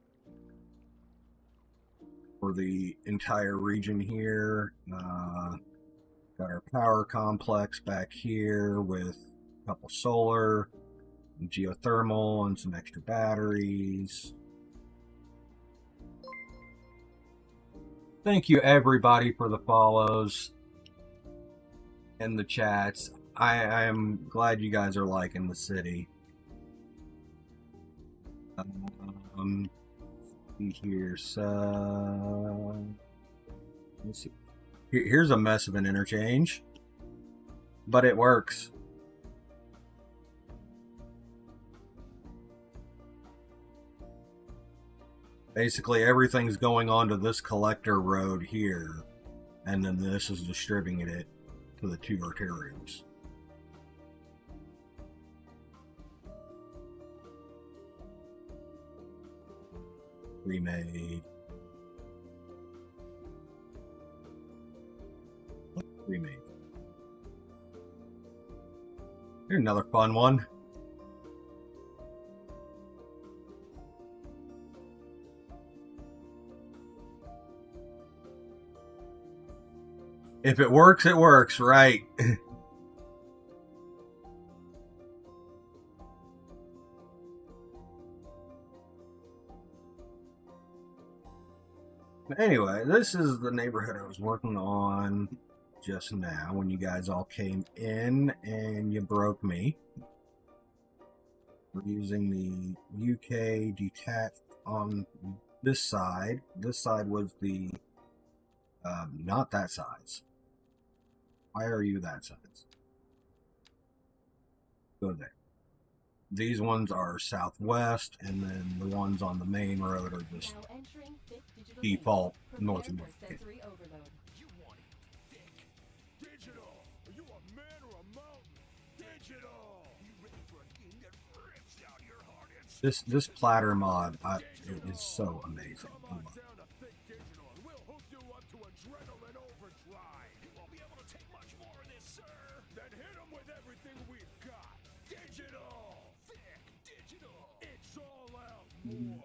for the entire region here. Got our power complex back here with a couple solar, and geothermal, and some extra batteries. Thank you everybody for the follows and the chats. I am glad you guys are liking the city. Here, so let's see. Here's a mess of an interchange, but it works. Basically, everything's going onto this collector road here, and then this is distributing it to the two arterials. Remade. Here's another fun one. If it works, right? Anyway, this is the neighborhood I was working on just now when you guys all came in and you broke me. We're using the UK detached on this side. This side was the not that size. Why are you that size? Go there. These ones are southwest, and then the ones on the main road are just default north and north. You want it thick. Digital! Are you a man or a mountain? Digital! You ready for a game that rips out your heart and This platter mod it is so amazing. Come on down to Thick Digital and we'll hook you up to adrenaline overdrive. You won't be able to take much more of this, sir. Then hit them with everything we've got. Digital! Thick Digital! It's all out more.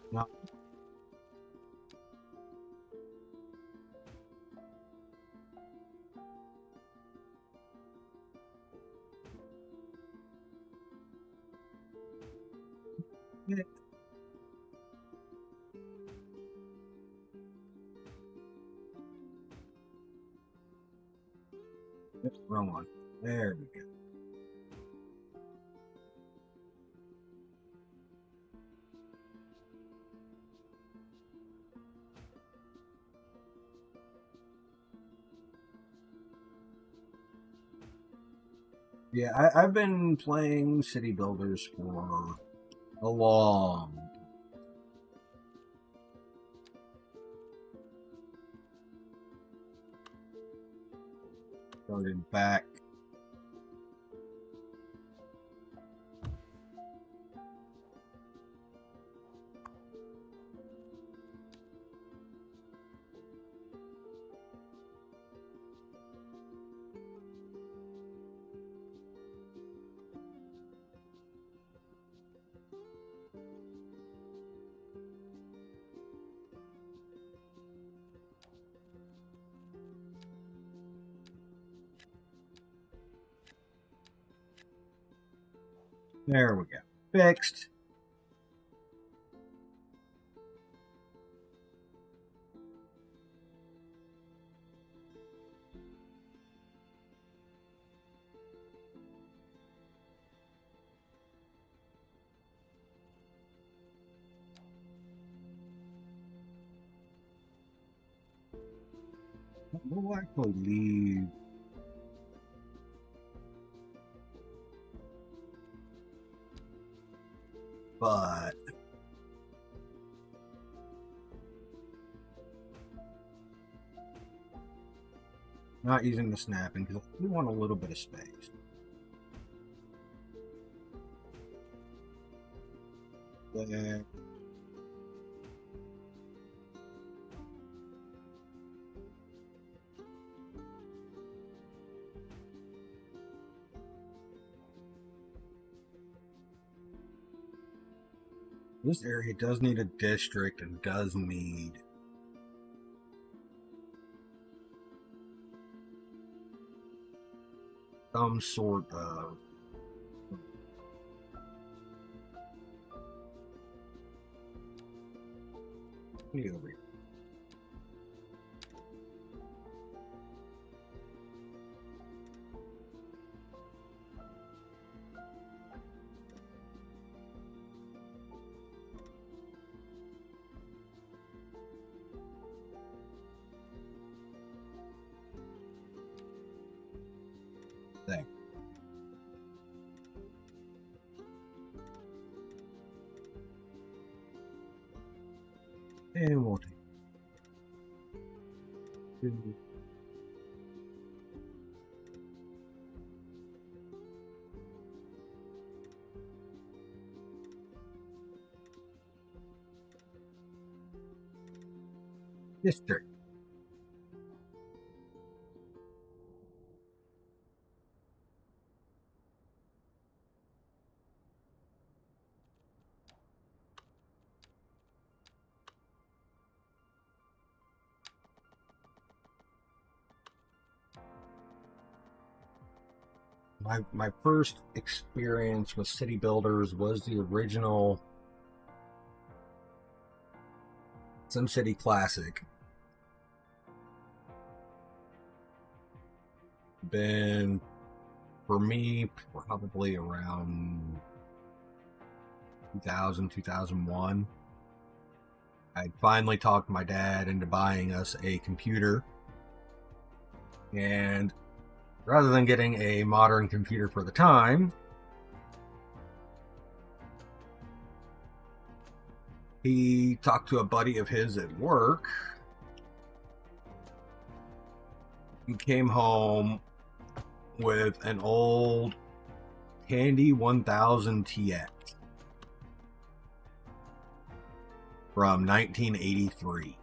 No. Wrong one. There we go. Yeah, I've been playing City Builders for a long time. Started back. There we go. Fixed. We'll actually leave. But not using the snapping because we want a little bit of space. Then this area does need a district and does need some sort of over here. There. And we'll take district. My first experience with City Builders was the original SimCity Classic. Been, for me, probably around 2000, 2001. I finally talked my dad into buying us a computer, and rather than getting a modern computer for the time, he talked to a buddy of his at work. He came home with an old Tandy 1000 TX from 1983.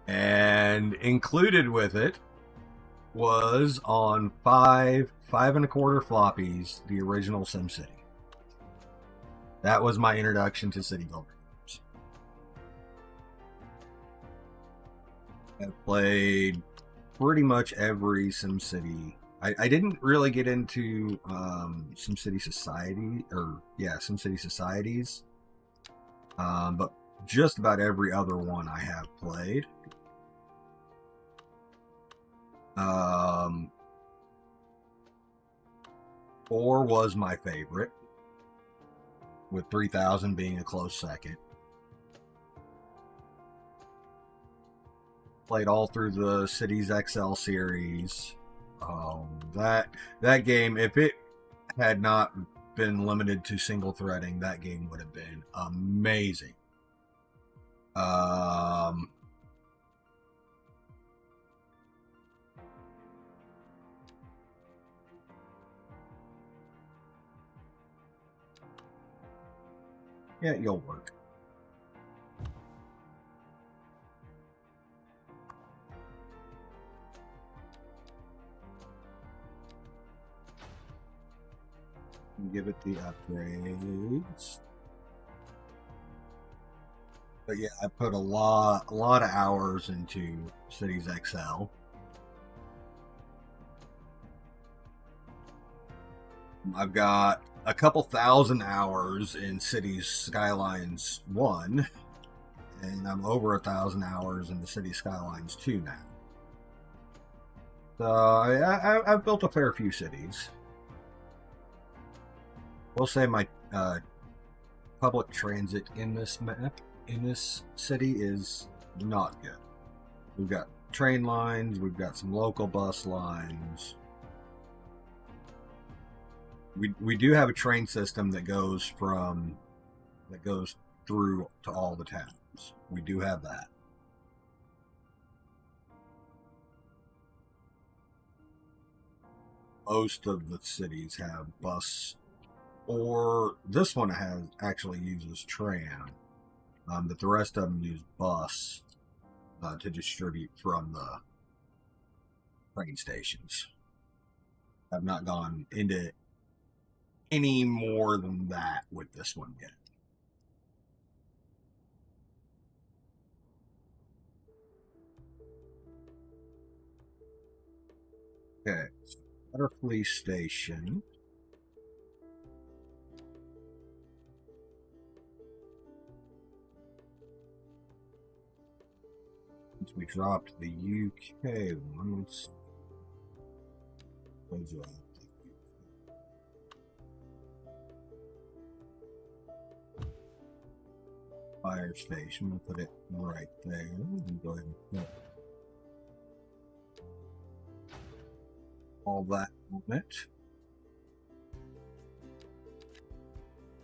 And included with it was on five 5.25 floppies, the original SimCity. That was my introduction to City Builders. I've played pretty much every SimCity. I didn't really get into SimCity Society, SimCity Societies, but just about every other one I have played. 4 was my favorite, with 3000 being a close second. Played all through the Cities XL series. That game, if it had not been limited to single threading, that game would have been amazing. Yeah, you'll work. Give it the upgrades. But yeah, I put a lot of hours into Cities XL. I've got a couple thousand hours in Cities Skylines 1, and I'm over 1,000 hours in the Cities Skylines 2 now. So I've built a fair few cities. We'll say my public transit in this map, in this city, is not good. We've got train lines, we've got some local bus lines. We do have a train system that goes through to all the towns. We do have that. most of the cities have bus, or this one has actually uses tram, but the rest of them use bus to distribute from the train stations. I've not gone into any more than that with this one yet. Okay, Better Police Station. Since we dropped the UK one, let's close it out. Fire station, we'll put it right there. And go ahead and put all that on it.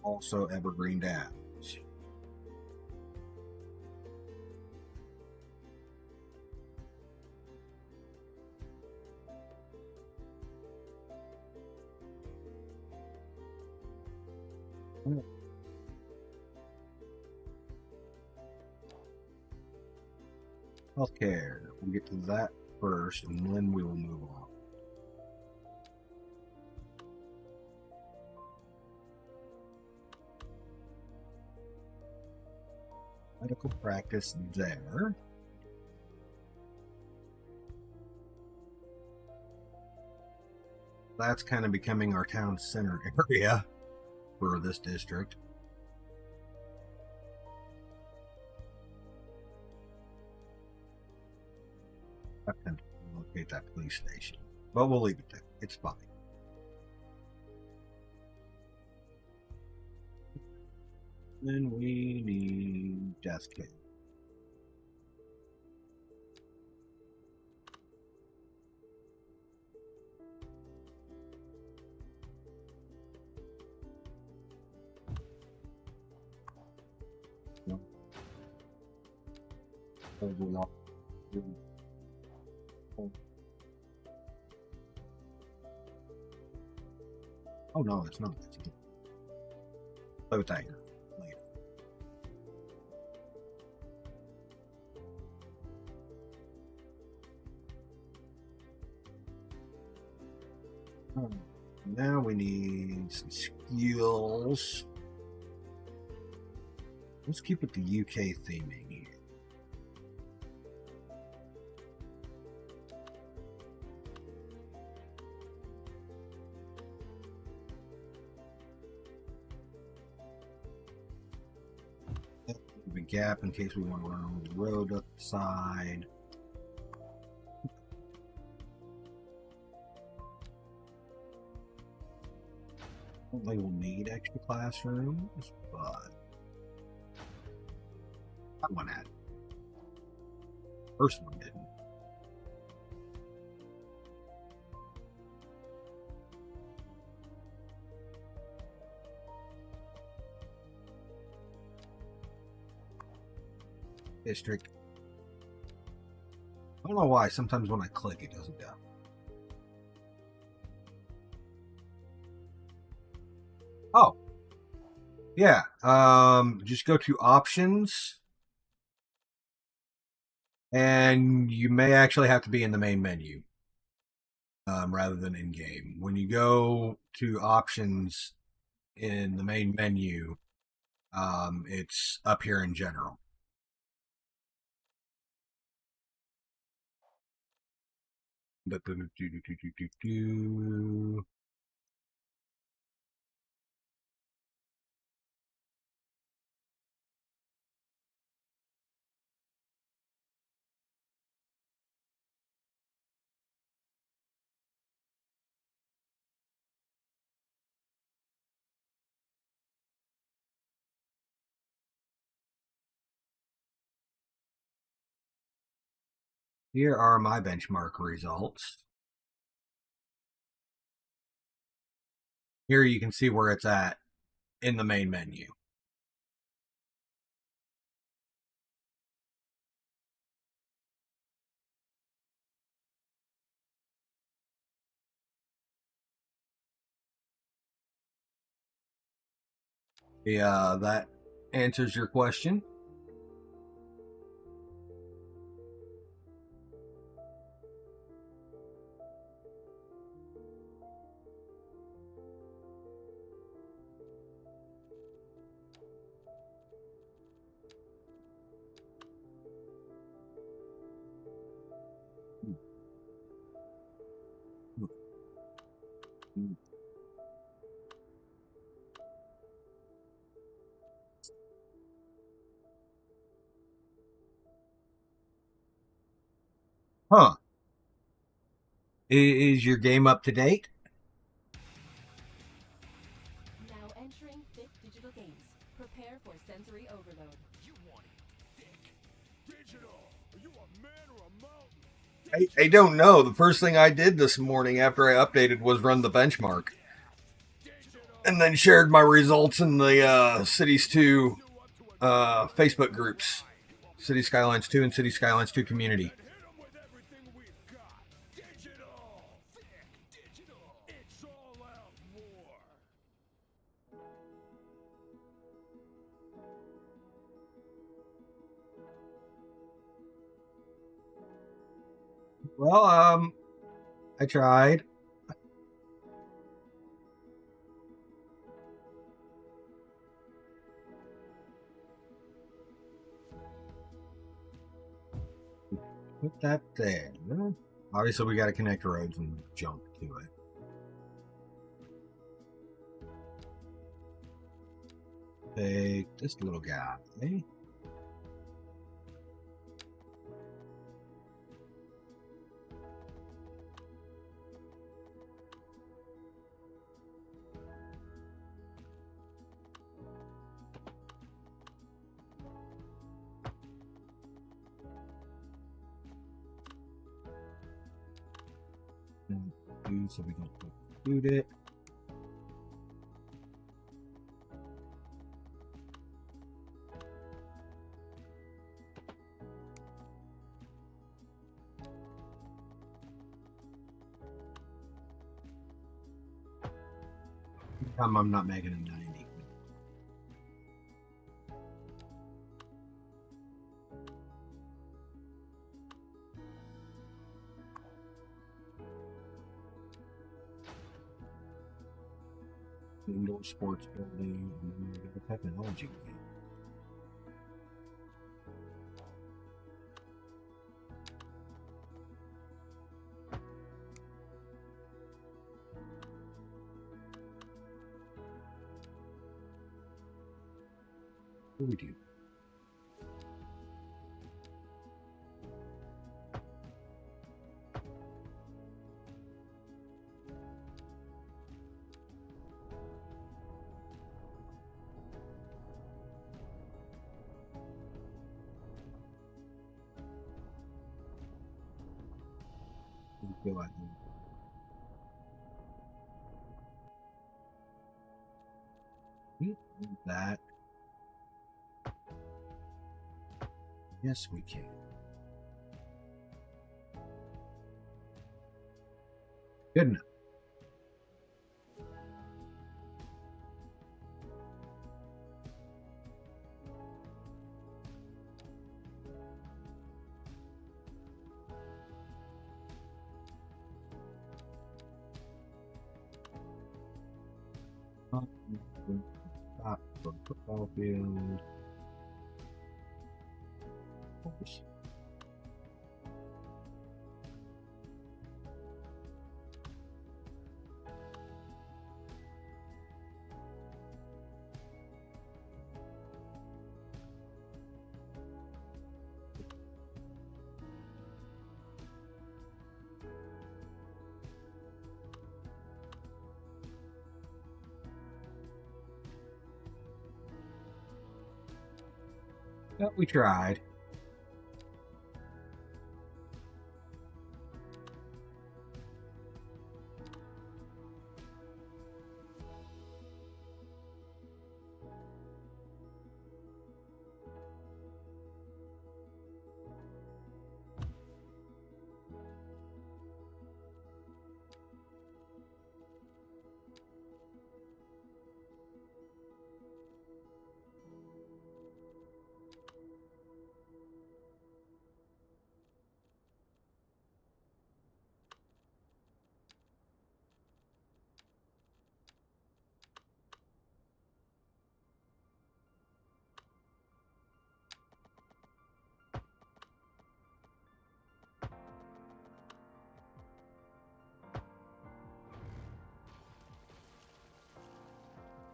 Also Evergreen Downs. Healthcare. We'll get to that first, and then we will move on. Medical practice there. That's kind of becoming our town center area for this district. I can locate that police station, but we'll leave it there. It's fine. Then we need death kit. Oh no, it's not. Play with that here later. Now we need some skills. Let's keep with the UK theming here. Leave a gap in case we want to run over the road up the side. I don't think we'll need extra classrooms, but that one had. First one didn't. District. I don't know why. Sometimes when I click, it doesn't go. Oh, yeah. Just go to options, and you may actually have to be in the main menu rather than in game. When you go to options in the main menu, it's up here in general. Here are my benchmark results. Here you can see where it's at in the main menu. Yeah, that answers your question. Huh. Is your game up to date? Now entering Thick Digital Games. Prepare for sensory overload. You want it thick. Digital. Are you a man or a mountain? I don't know. The first thing I did this morning after I updated was run the benchmark. And then shared my results in the Cities 2 Facebook groups. City Skylines 2 and City Skylines 2 community. Hit 'em with everything we've got. Digital. Thick. Digital. It's all out war. Well, I tried. Put that there. Obviously, we got to connect roads and jump to it. Take this little guy. So we don't include it. I'm not making a 90. Indoor sports building, and then we got a technology game. What do we do? Go ahead. That. Yes, we can. Good enough. Stop for football field. Focus. But we tried.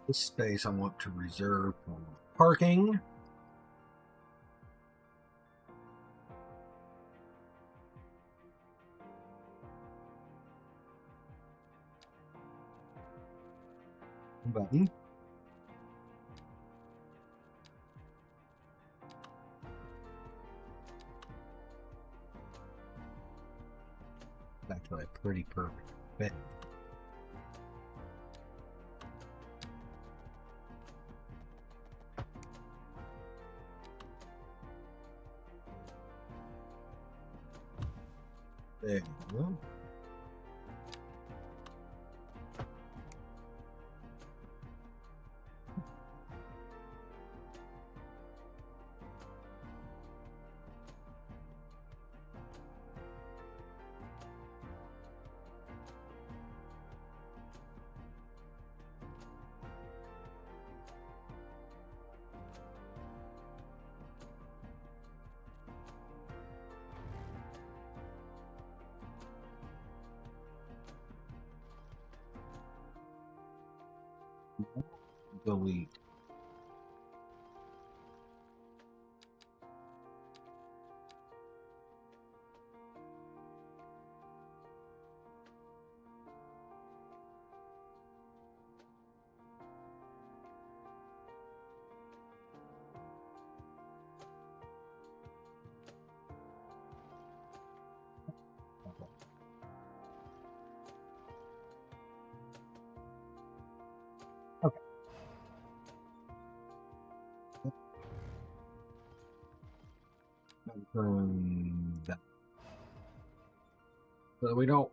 This space I want to reserve for parking. Button. Actually a pretty perfect fit. There you go. Delete. Okay. Confirm that. So we don't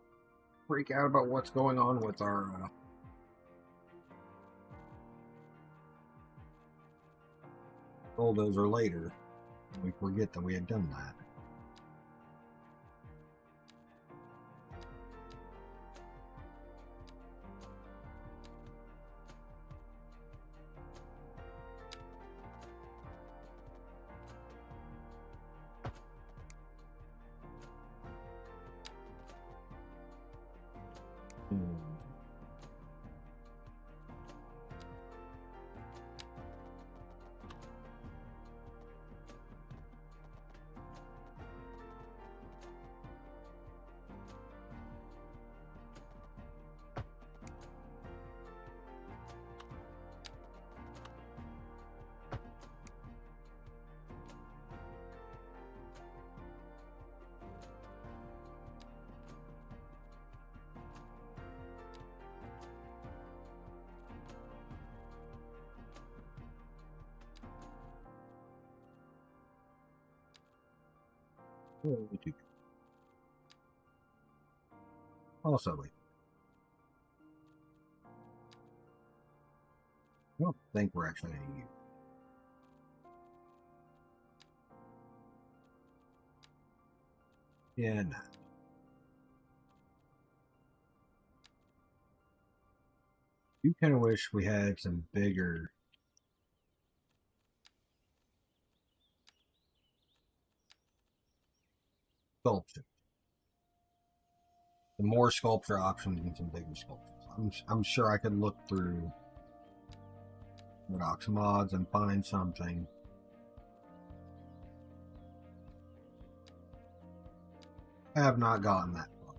freak out about what's going on with our bulldozer later. We forget that we had done that. Also, I don't think we're actually going to use. Yeah, no. You kind of wish we had some bigger sculpture. Some more sculpture options and some bigger sculptures. I'm sure I could look through Redox mods and find something. I have not gotten that far.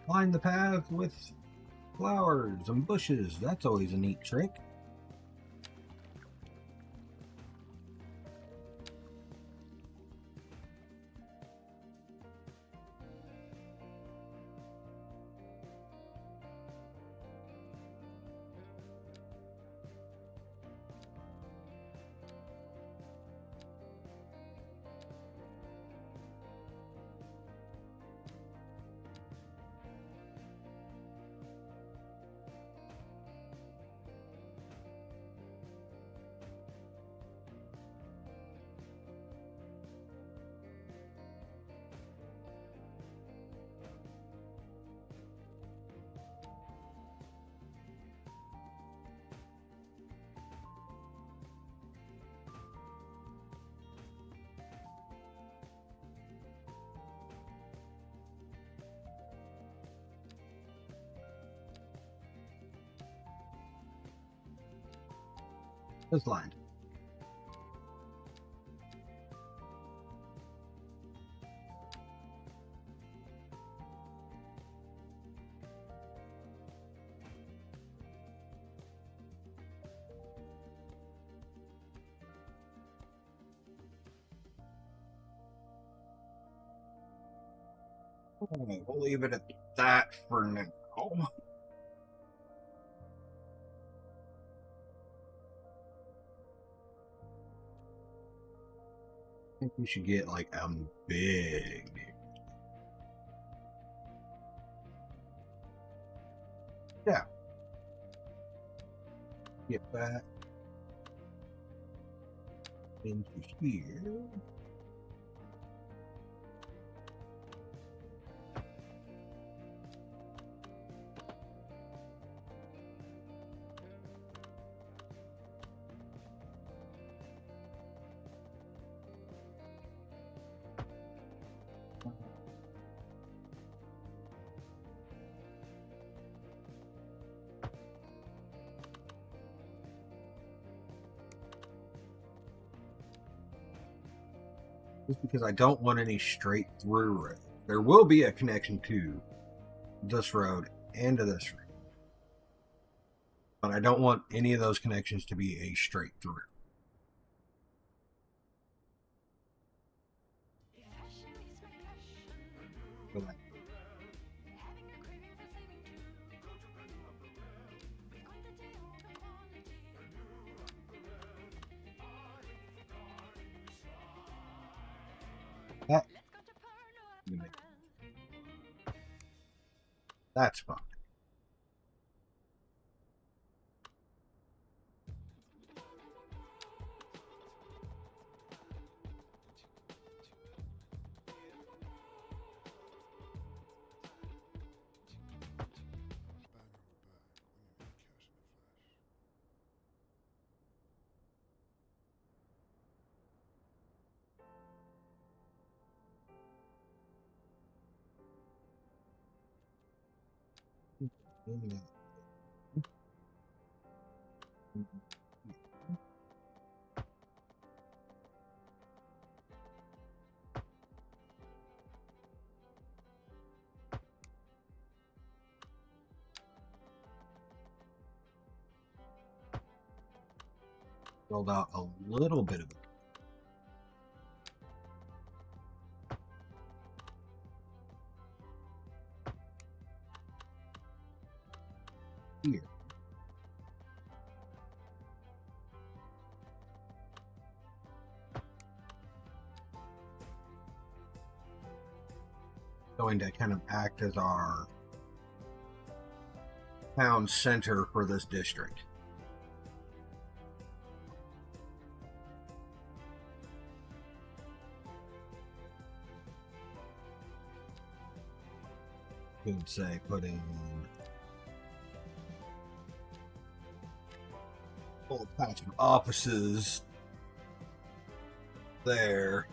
Line the path with Flowers and bushes. That's always a neat trick. This line. Alright, we'll leave it at that for now. I think we should get like a big. Yeah. Get that into here. Just because I don't want any straight through road. There will be a connection to this road and to this road. But I don't want any of those connections to be a straight through. But that, that's fine. Build out a little bit of it. Here. Going to kind of act as our town center for this district. Could say putting a whole patch of offices there.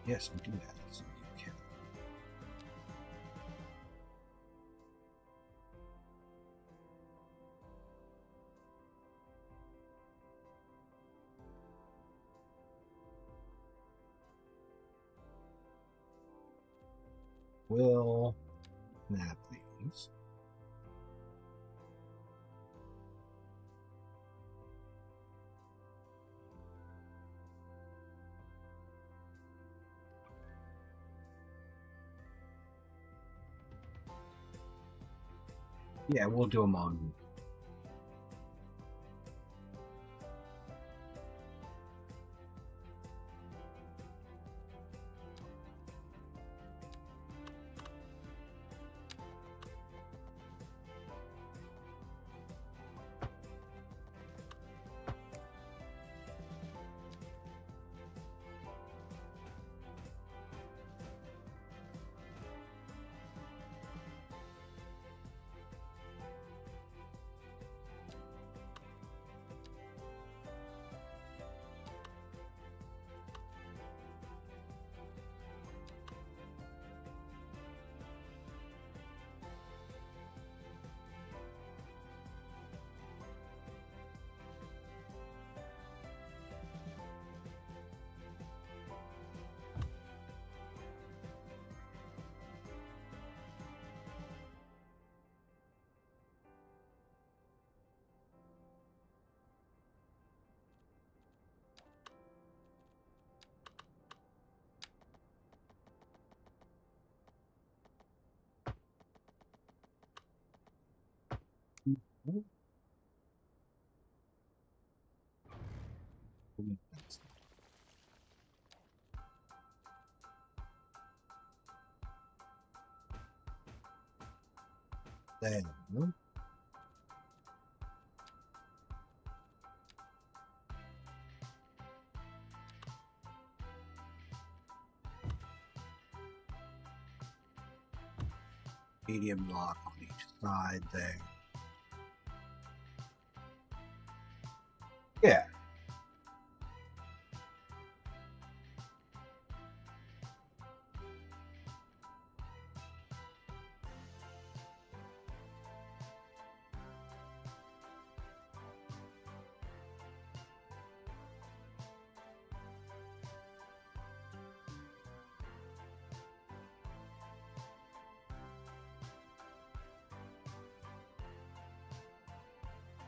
Yes, we do have some UK. We'll snap these. Yeah, we'll do them on. Then medium lock on each side there. Yeah.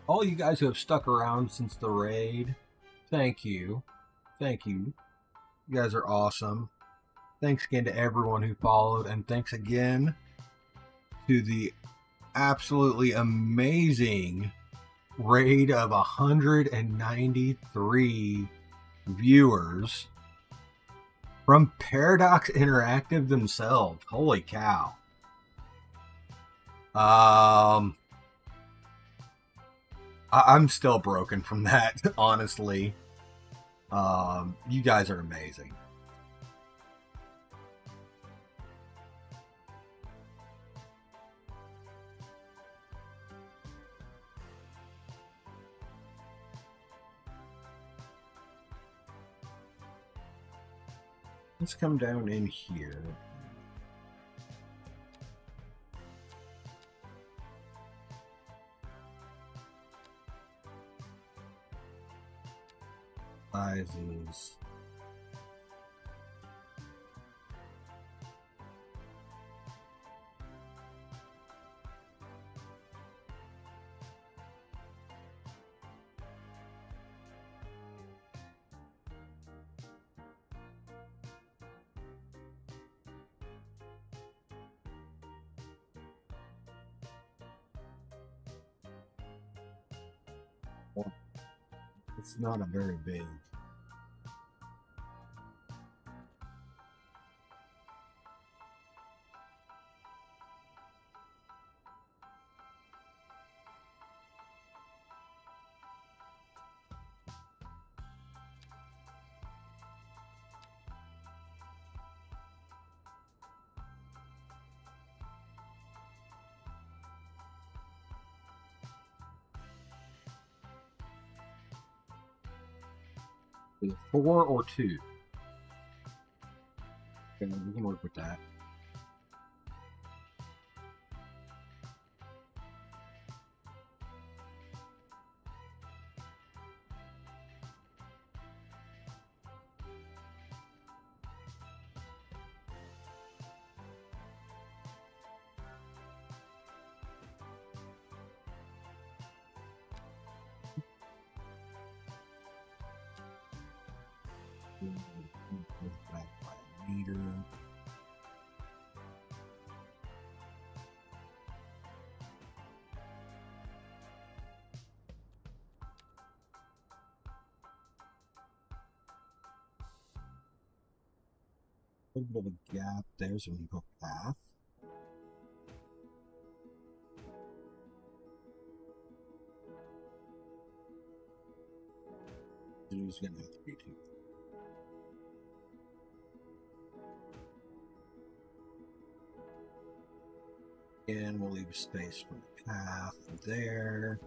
All you guys who have stuck around since the raid, thank you. Thank you. You guys are awesome. Thanks again to everyone who followed, and thanks again to the absolutely amazing raid of 193 viewers from Paradox Interactive themselves. Holy cow. I'm still broken from that, honestly. You guys are amazing. Let's come down in here. Sizes. It's not a very big. Is it 4 or 2? Okay, we can work with that. Back by a meter. A little bit of a gap there, so we can go path. It's gonna have to be two. And we'll leave space for the path there.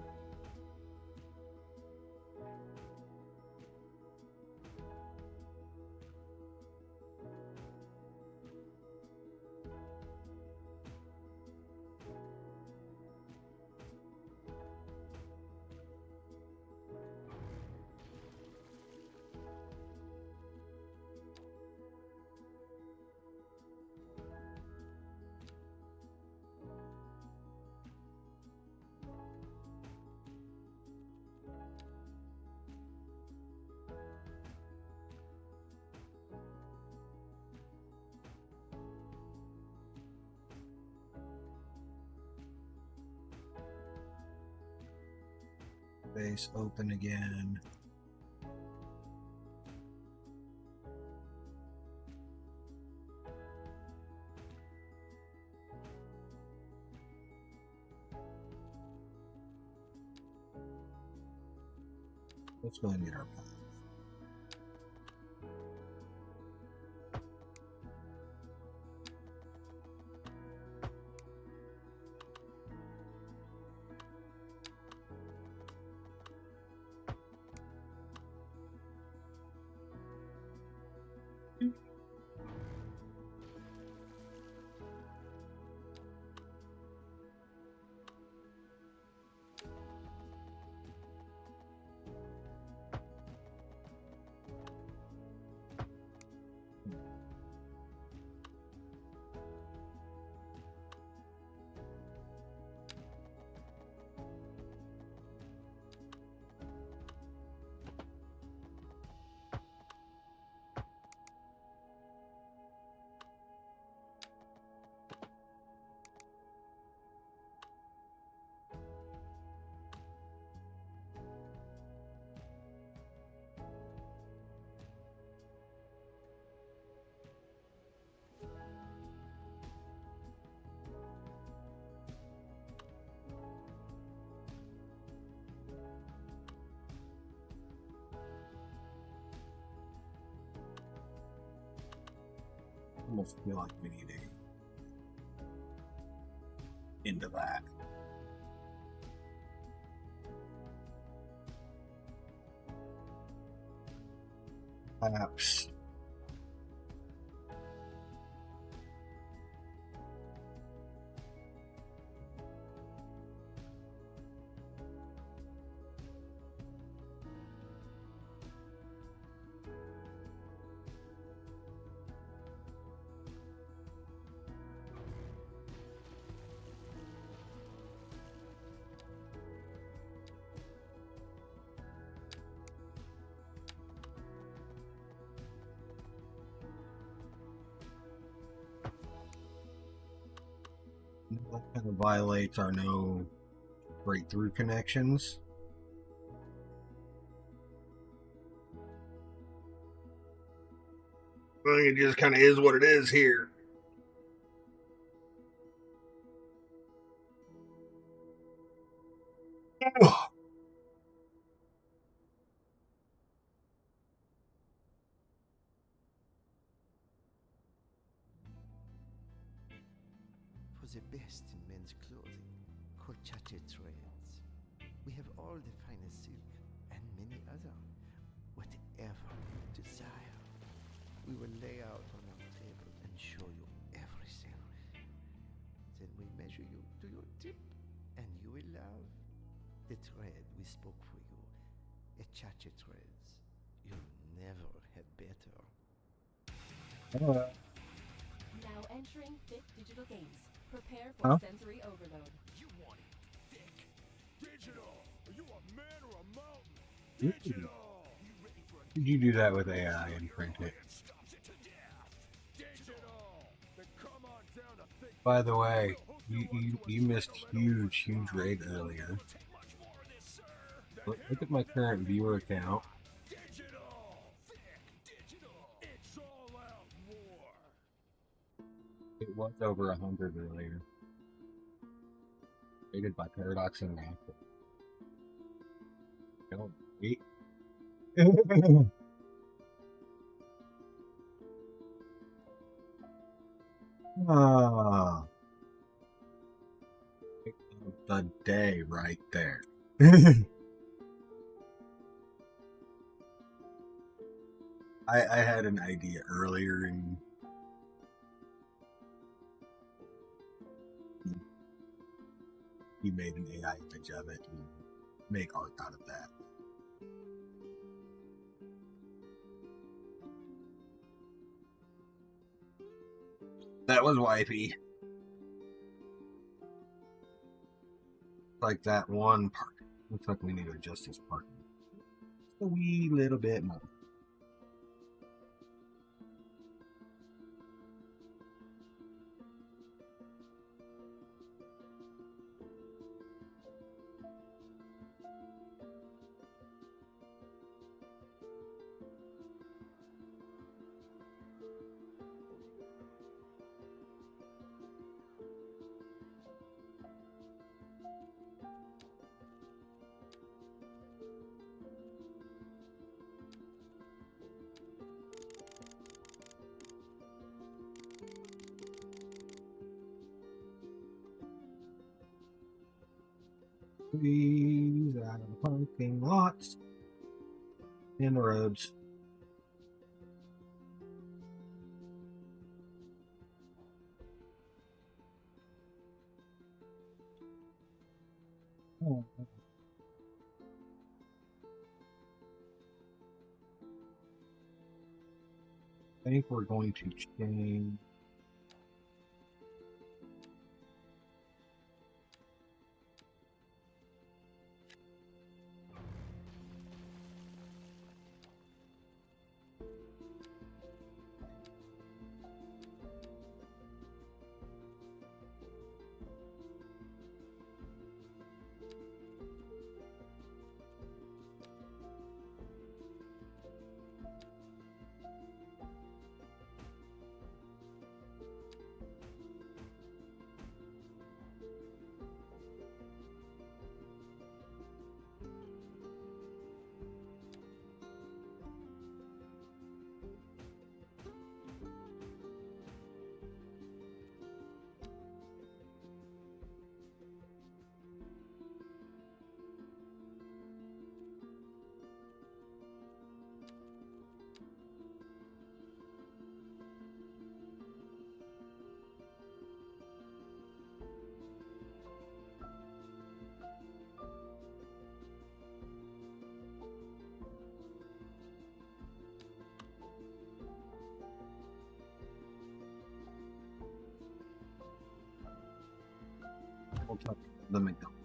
Space open again. Let's go and get our path. Almost feel like we need a into that. Perhaps that kind of violates our no breakthrough connections. I think it just kind of is what it is here. For the best in men's clothing, Colchate Trades. We have all the finest silk and many other. Whatever you desire, we will lay out on our table and you to your tip, and you will love the thread we spoke for you. Echache threads. You'll never had better. Now entering Fit Digital Games. Prepare for Huh? sensory overload. You want it thick. Digital. Are you a man or a mountain? Ooh. Digital. You ready for a Did you do that with AI and print it? stops it to death. Digital. Then come on down to think. By the way, you missed huge raid earlier. Take much more of this, sir. Look at my current viewer count. Digital. Thick. Digital. It's all out war. It was over 100 earlier. Rated by Paradox Interactive. Don't wait. Ah, the day right there. I had an idea earlier and he made an AI image of it and make art out of that. That was wifey. Like that one part. Looks like we need to adjust this part just a wee little bit more. Trees out of the parking lots and the roads. Oh. I think we're going to change. We'll talk the McDonald's.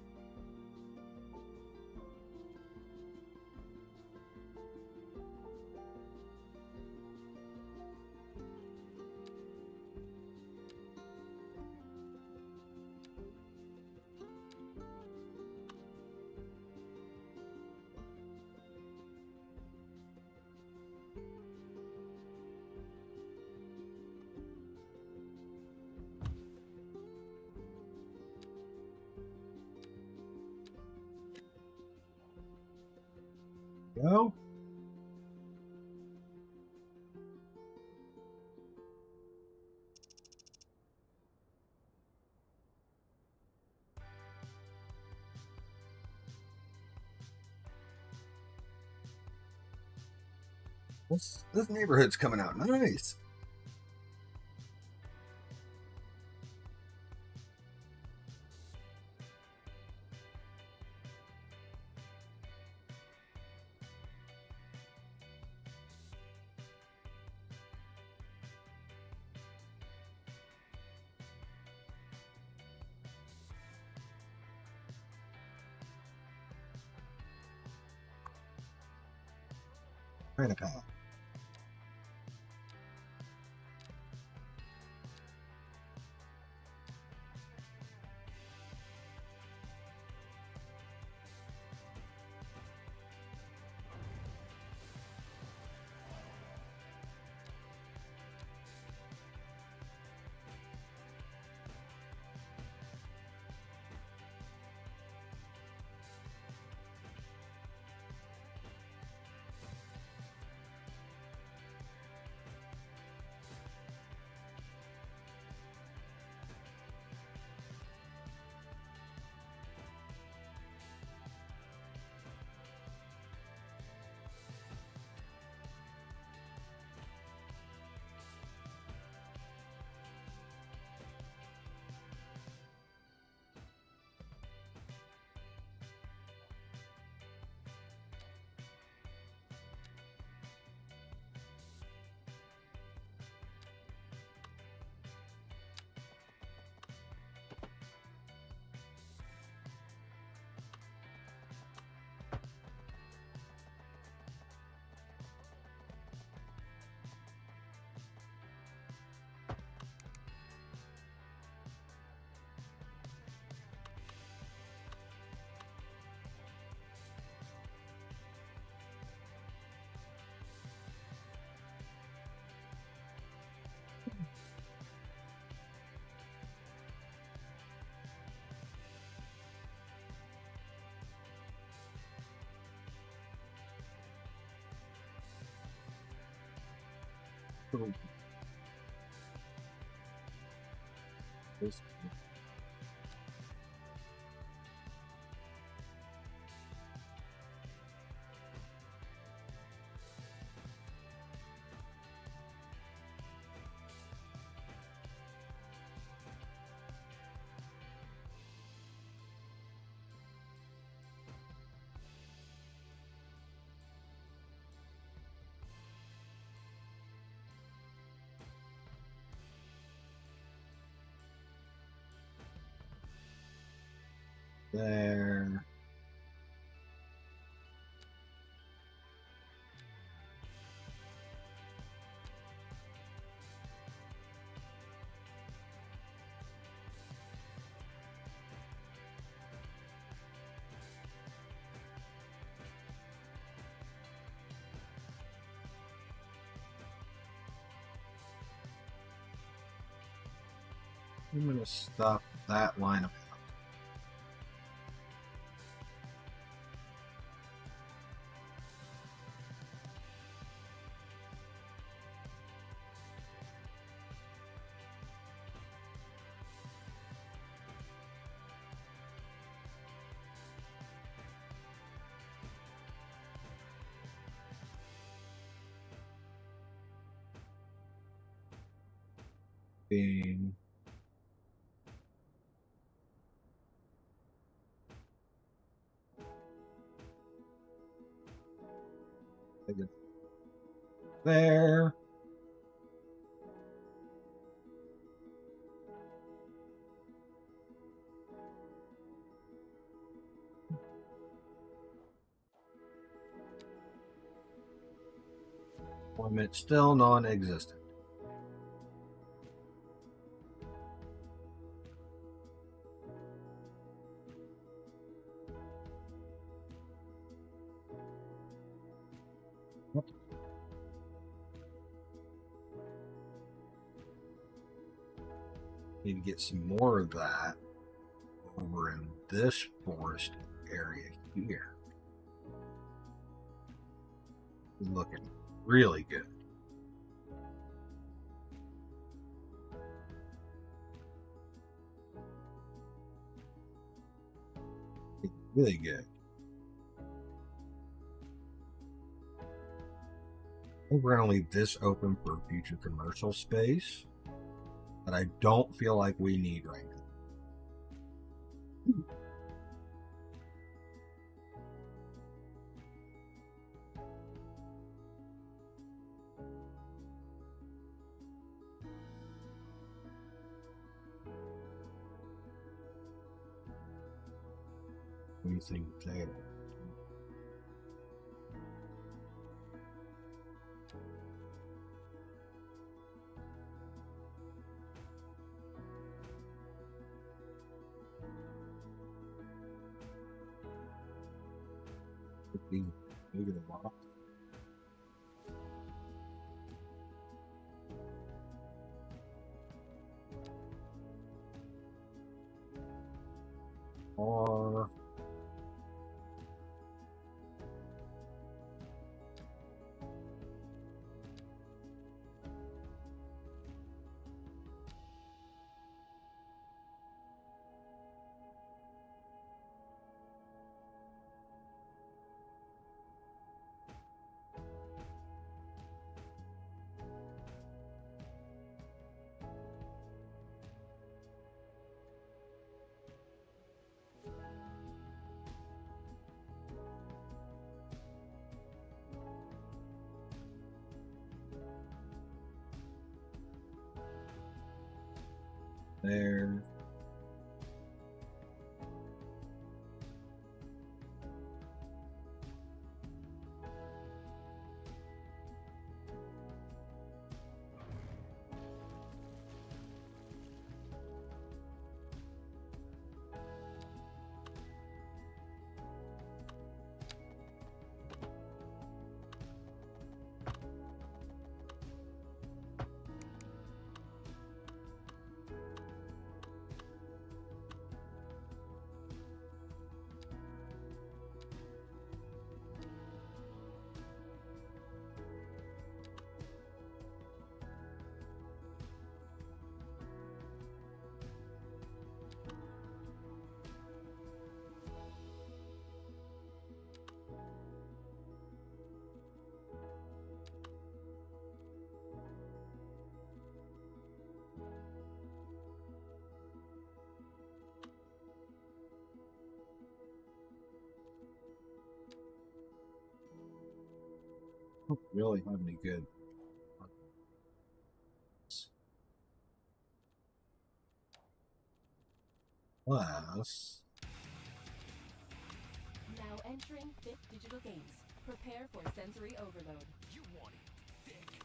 Go. This neighborhood's coming out nice. Kind of path. This- There. I'm gonna stop that line of being there. Appointment still non-existent. Need to get some more of that over in this forest area here. Looking really good. Really good. I think we're going to leave this open for future commercial space, but I don't feel like we need right now. Anything there? These bigger than rocks. Or there. Don't really have any good. Plus, Now entering 5th Digital Games. Prepare for sensory overload. You want it thick.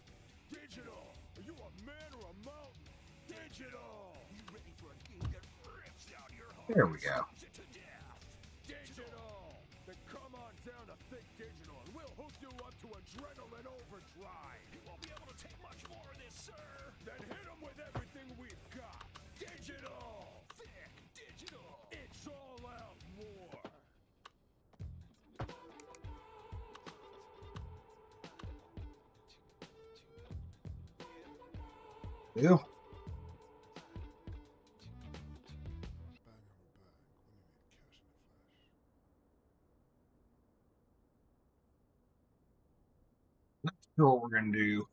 Digital! Are you a man or a mountain? Digital! You ready for a game that rips out your heart there we and go. stops it to death? Digital! Then come on down to Thick Digital and we'll hook you up to adrenaline overdrive. You won't be able to take much more of this, sir. Then hit 'em with everything we've got. Digital! Thick Digital! It's all out war. Ew. Not sure what we're gonna do.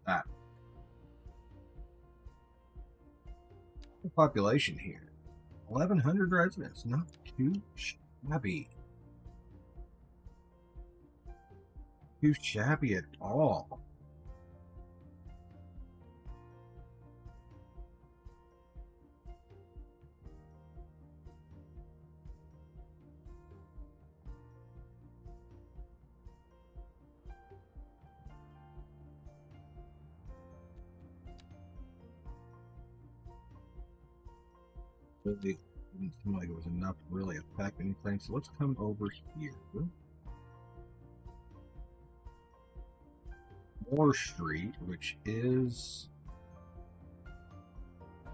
That the population here, 1,100 residents. Not too shabby. Too shabby at all. Really didn't seem like it was enough to really affect anything. So let's come over here. Moore Street, which is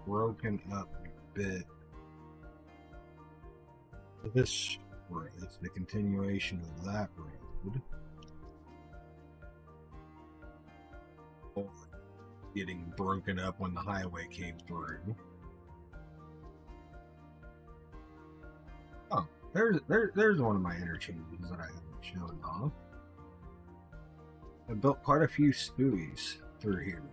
broken up a bit. This road is the continuation of that road. Or getting broken up when the highway came through. Oh, there's one of my interchanges that I haven't shown off. I built quite a few SPUIs through here.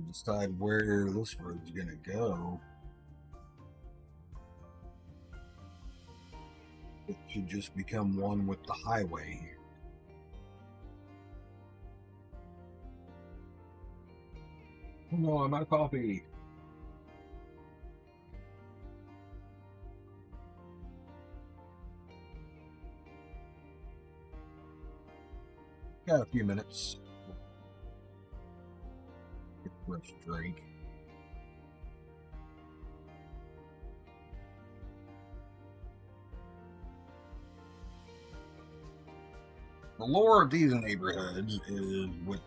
Decide where this road's gonna go. It should just become one with the highway. Oh no, I'm out of coffee. Got a few minutes. Get a fresh drink. The lore of these neighborhoods is with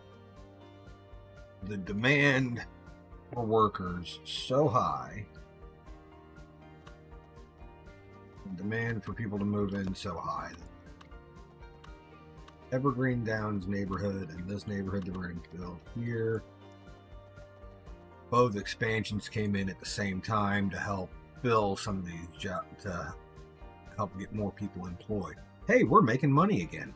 the demand for workers so high, the demand for people to move in so high. Evergreen Downs neighborhood and this neighborhood that we're going to build here, both expansions came in at the same time to help fill some of these jobs, to help get more people employed. Hey, we're making money again.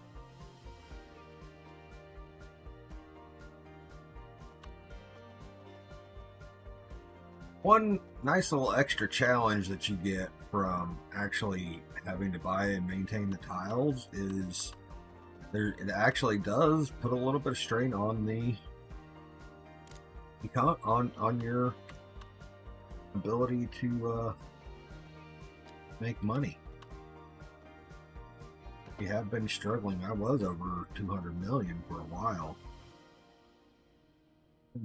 One nice little extra challenge that you get from actually having to buy and maintain the tiles is it actually does put a little bit of strain on the on your ability to make money. We have been struggling. I was over 200 million for a while.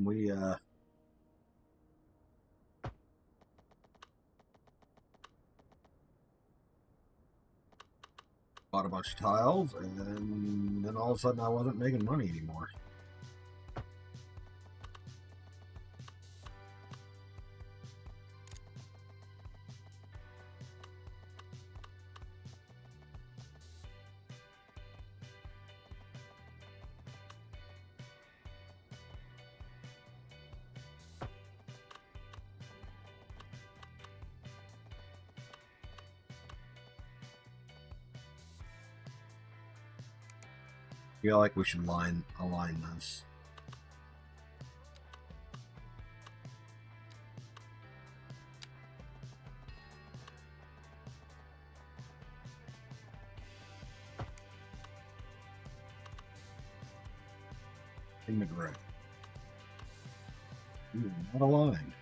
We bought a bunch of tiles, and then all of a sudden I wasn't making money anymore. I feel like we should align this. In the grid. Not aligned.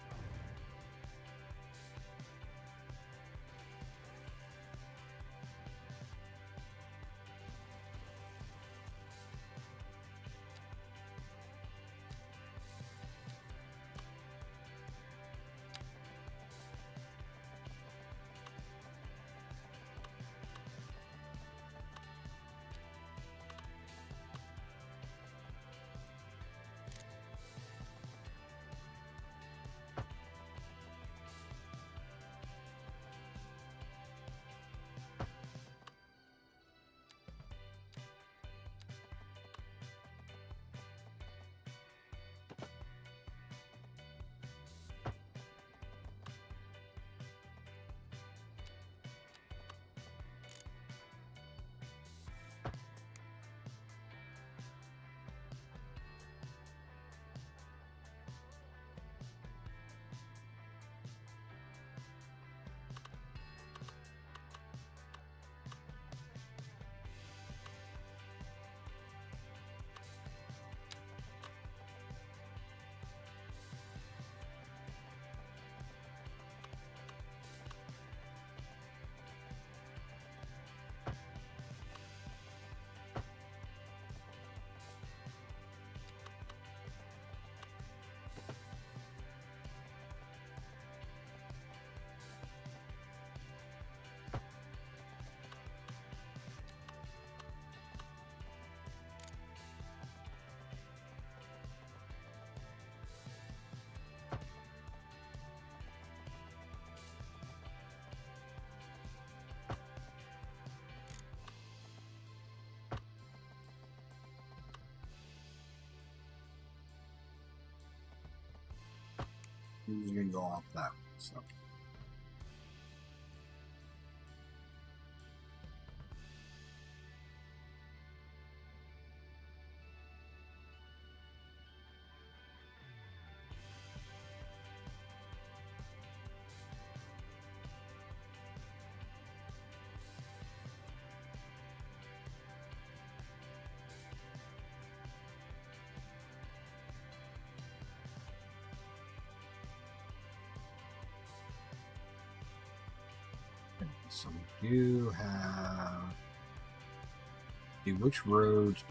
He's gonna go off that one, so. So we do have. See which roads.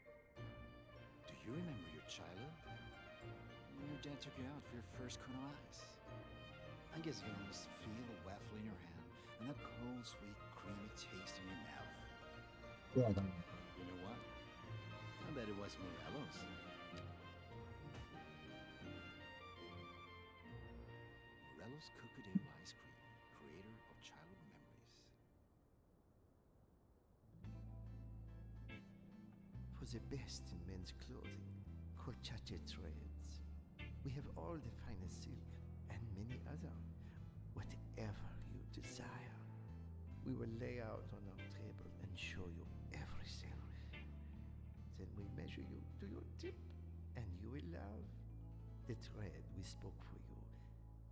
Do you remember your childhood? When your dad took you out for your first cone of ice? I guess you can almost feel the waffle in your hand and a cold, sweet, creamy taste in your mouth. Yeah, You know what? I bet it was Morello's. Morello's Cookadoo Ice Cream, creator of childhood memories. For the best in men's clothing, Colchache Threads. We have all the finest silk and many other, whatever you desire. We will lay out on our table and show you everything. Then we measure you to your tip, and you will love the thread we spoke for you.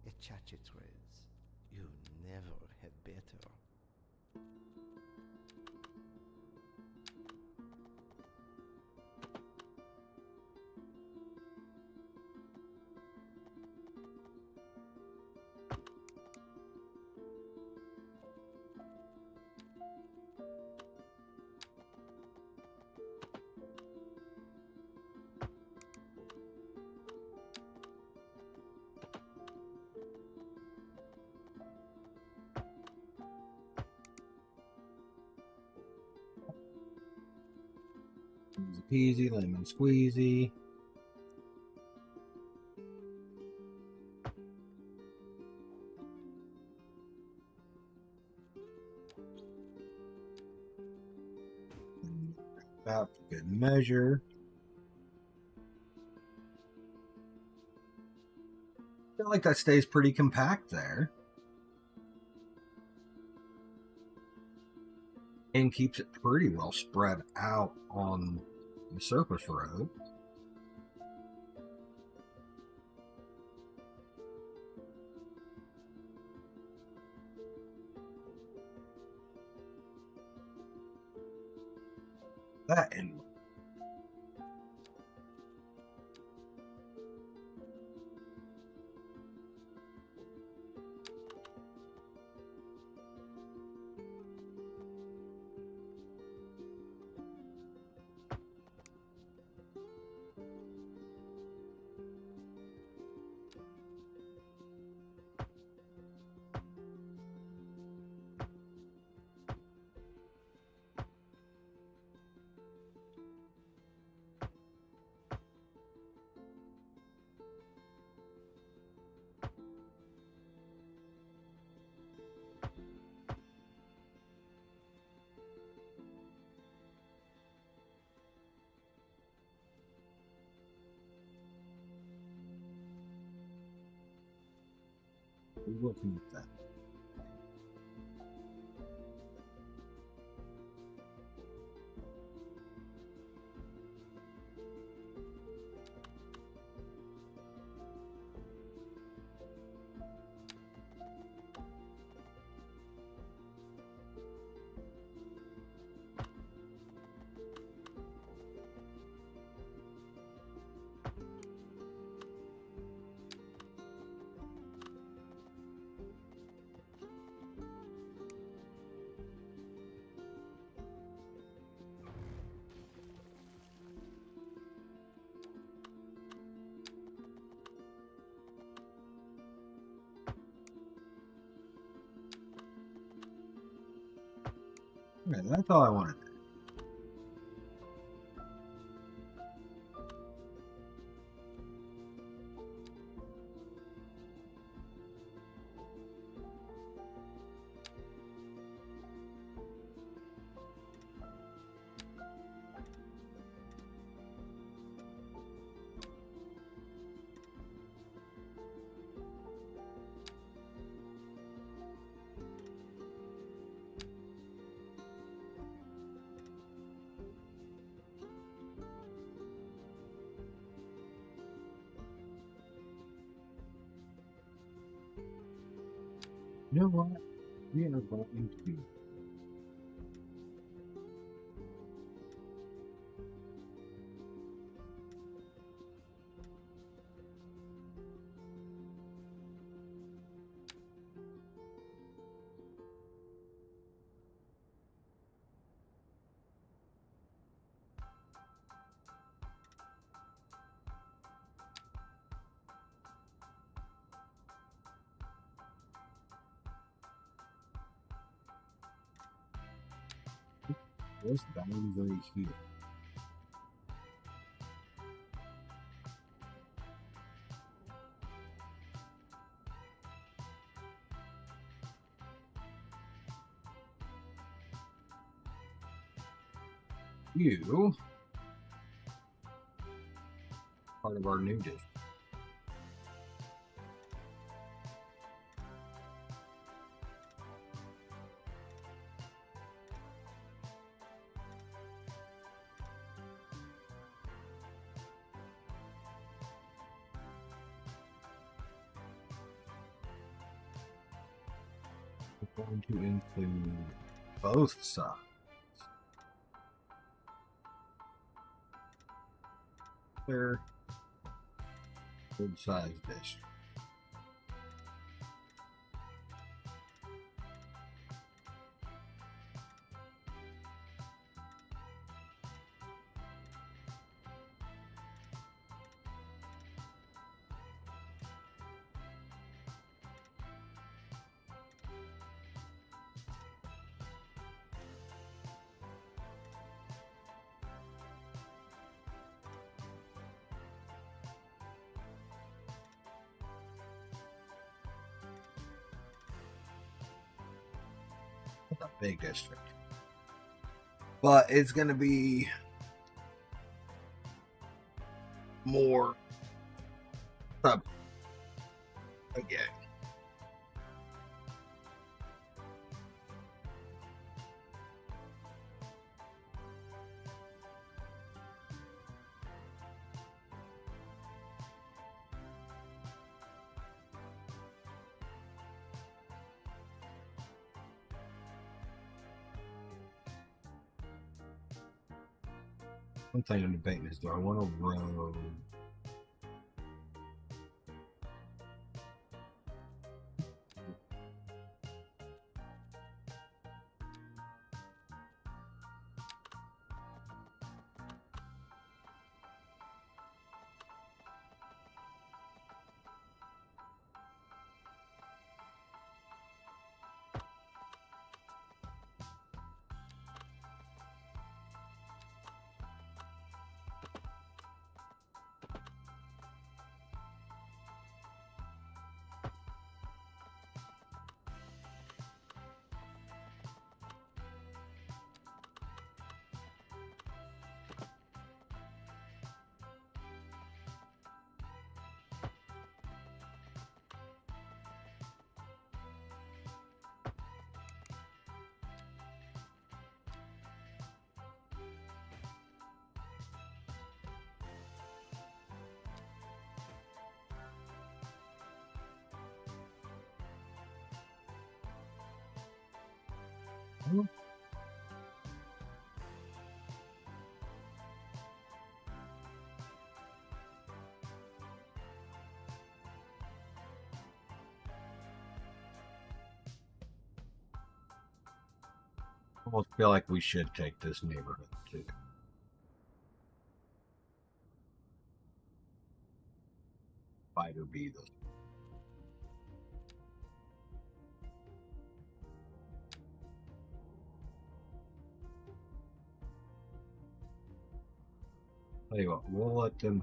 Echache Threads. You never had better. Easy peasy, lemon squeezy. About good measure. I feel like that stays pretty compact there. And keeps it pretty well spread out on the surface road. That and we will keep that. Okay, that's all I wanted. You know what? We are going to. This boundary here. You part of our new district. We're going to include both sides. Clear. Good size dish. A big district, but it's going to be more sub again. One thing I'm debating is, do I want to road? Almost feel like we should take this neighborhood too. Fight or be this. Tell you what, we'll let them.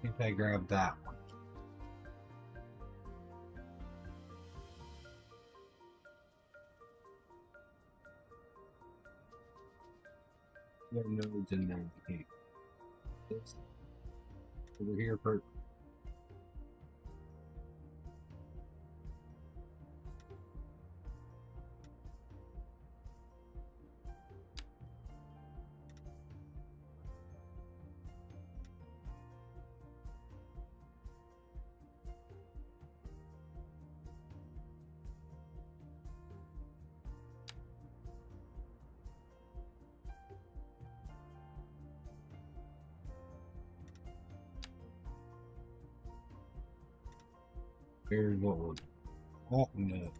I think I grabbed that one. There are nodes in there. Okay. This over here for here's what we're talking about.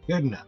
Good enough.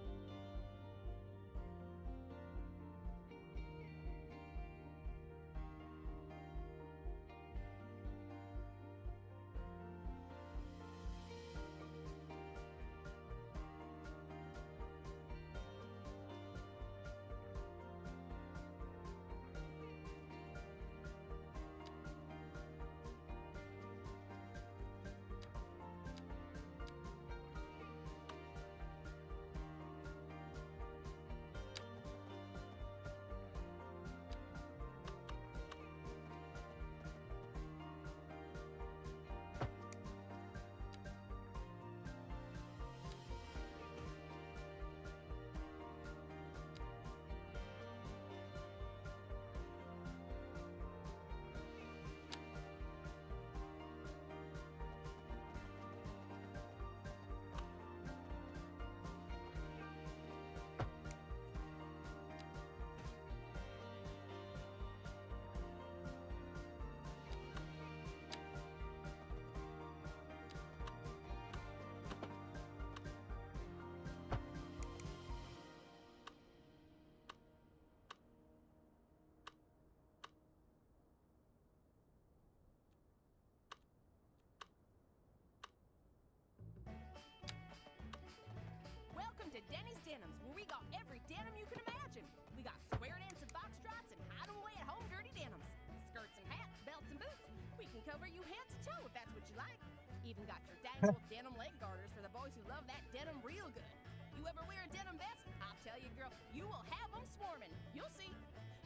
Welcome to Denny's Denims, where we got every denim you can imagine. We got square dance and foxtrots and hide 'em away at home dirty denims. Skirts and hats, belts and boots. We can cover you head to toe if that's what you like. Even got your dad's old denim leg garters for the boys who love that denim real good. You ever wear a denim vest? I'll tell you, girl, you will have 'em swarming. You'll see.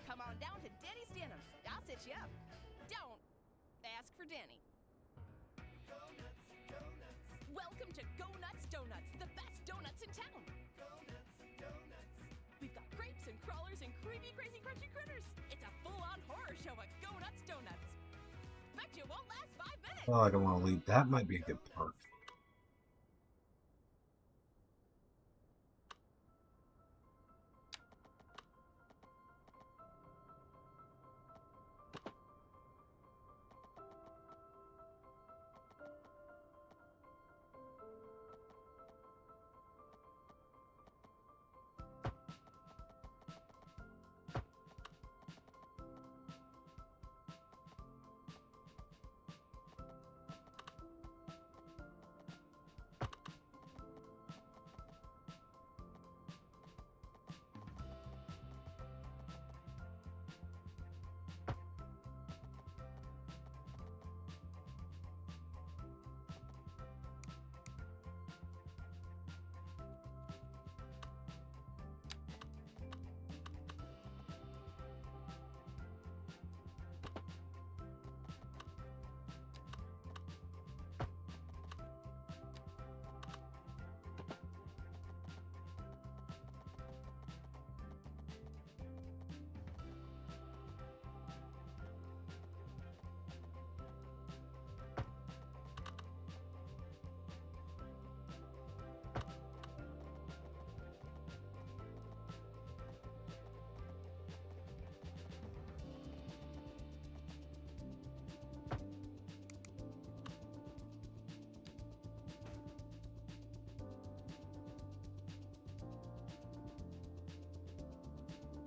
Come on down to Denny's Denims. I'll set you up. Don't ask for Denny. Welcome to Go Nuts Donuts, the best donuts in town. We've got grapes and crawlers and creamy, crazy, crunchy critters. It's a full-on horror show at Go Nuts Donuts. Bet you won't last 5 minutes. Oh, I don't want to leave. That might be a good part.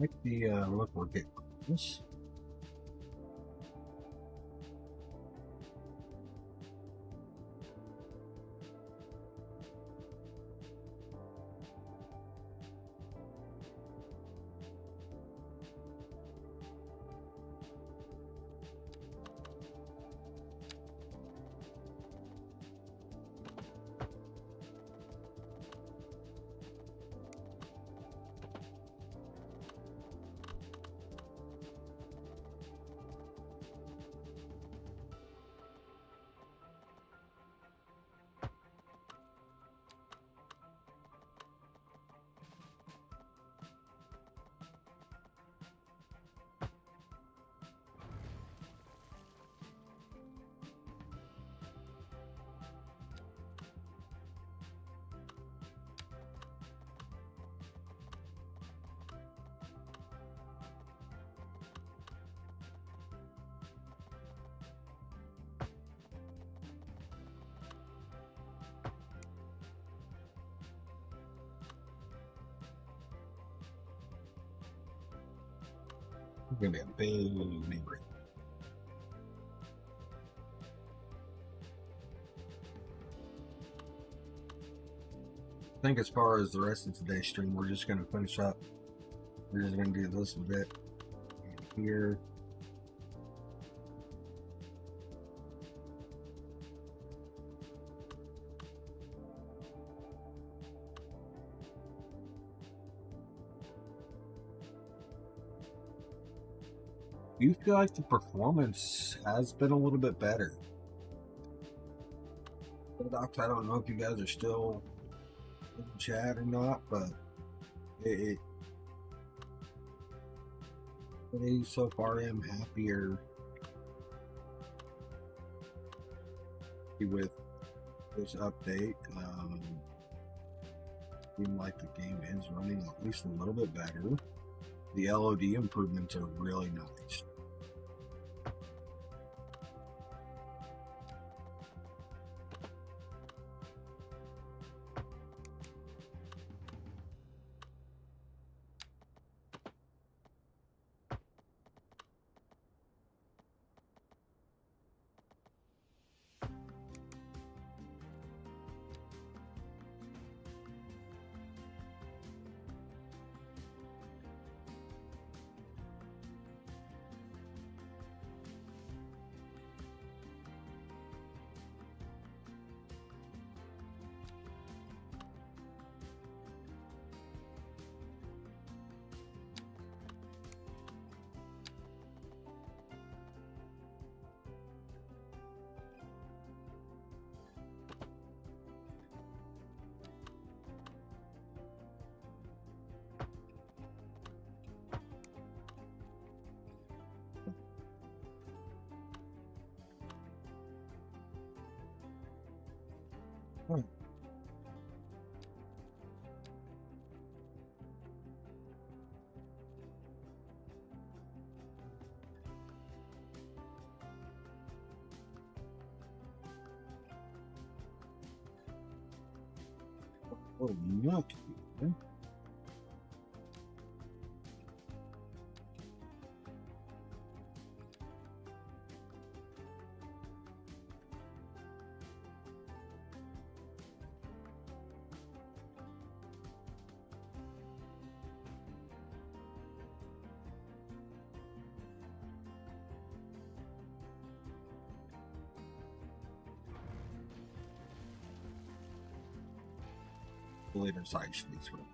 Like the look we're getting. Yes. It's gonna be a big neighborhood. I think as far as the rest of today's stream, we're just gonna finish up. We're just gonna do this a bit here. Do you feel like the performance has been a little bit better? Docs, I don't know if you guys are still in chat or not, but it so far I'm happier with this update. Seems like the game is running at least a little bit better. The LOD improvements are really nice. Oh, yuck. The later side should be sort of.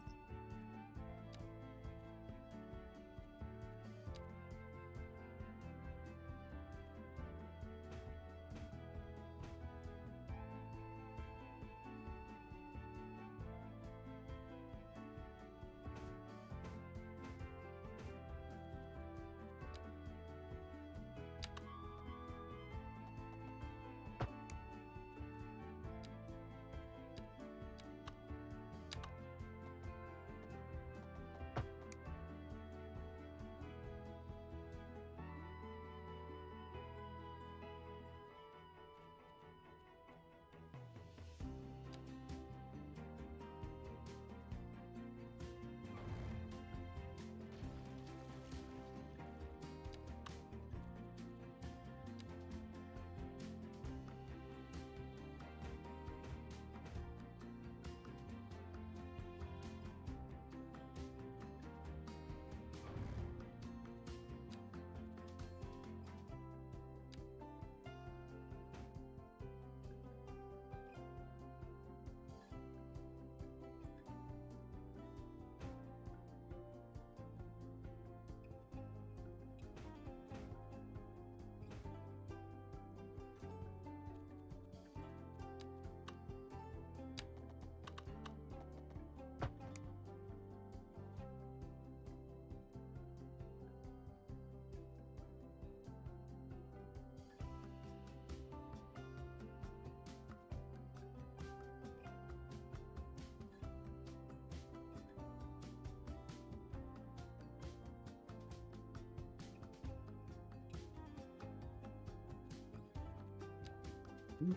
I'm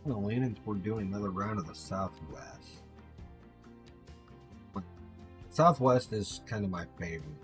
gonna lean into we're doing another round of the Southwest. Southwest is kind of my favorite.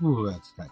Ooh, that's tight.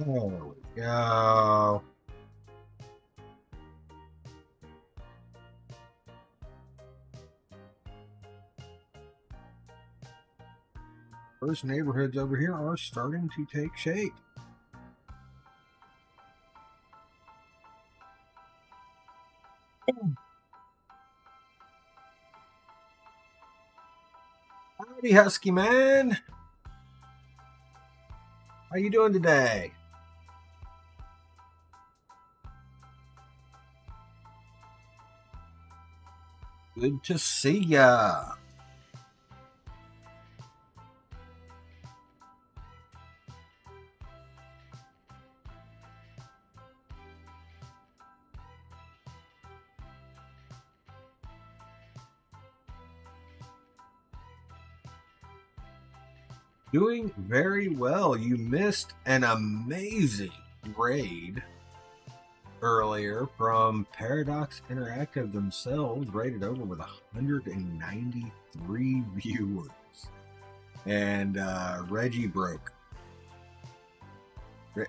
There we go. First neighborhoods over here are starting to take shape. Howdy, Husky Man. How you doing today? Good to see ya. Doing very well. You missed an amazing raid earlier from Paradox Interactive themselves, rated over with 193 viewers. And Reggie broke.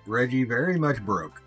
Reggie very much broke.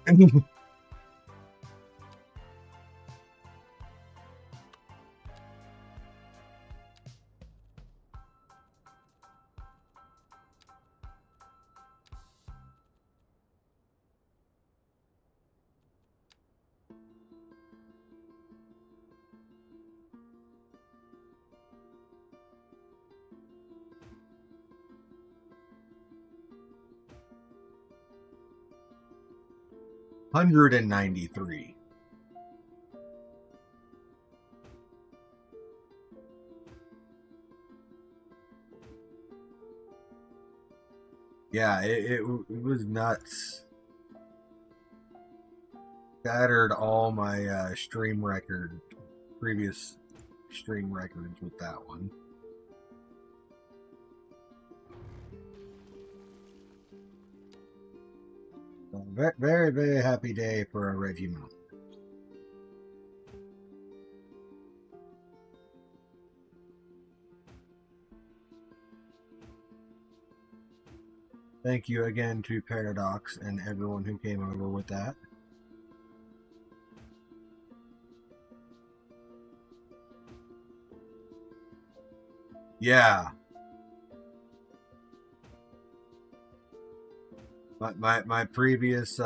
$193. Yeah, it was nuts. Shattered all my previous stream records with that one. So very, very happy day for a Reggie Mount. Thank you again to Paradox and everyone who came over with that. Yeah. My previous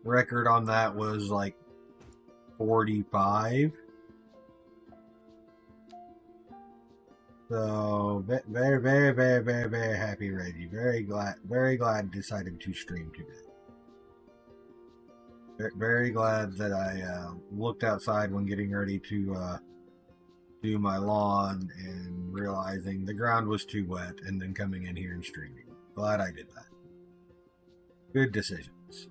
record on that was like 45. So very, very, very, very, very happy, Reggie. Very glad I decided to stream today. Very glad that I looked outside when getting ready to do my lawn and realizing the ground was too wet, and then coming in here and streaming. Glad I did that. Good decisions.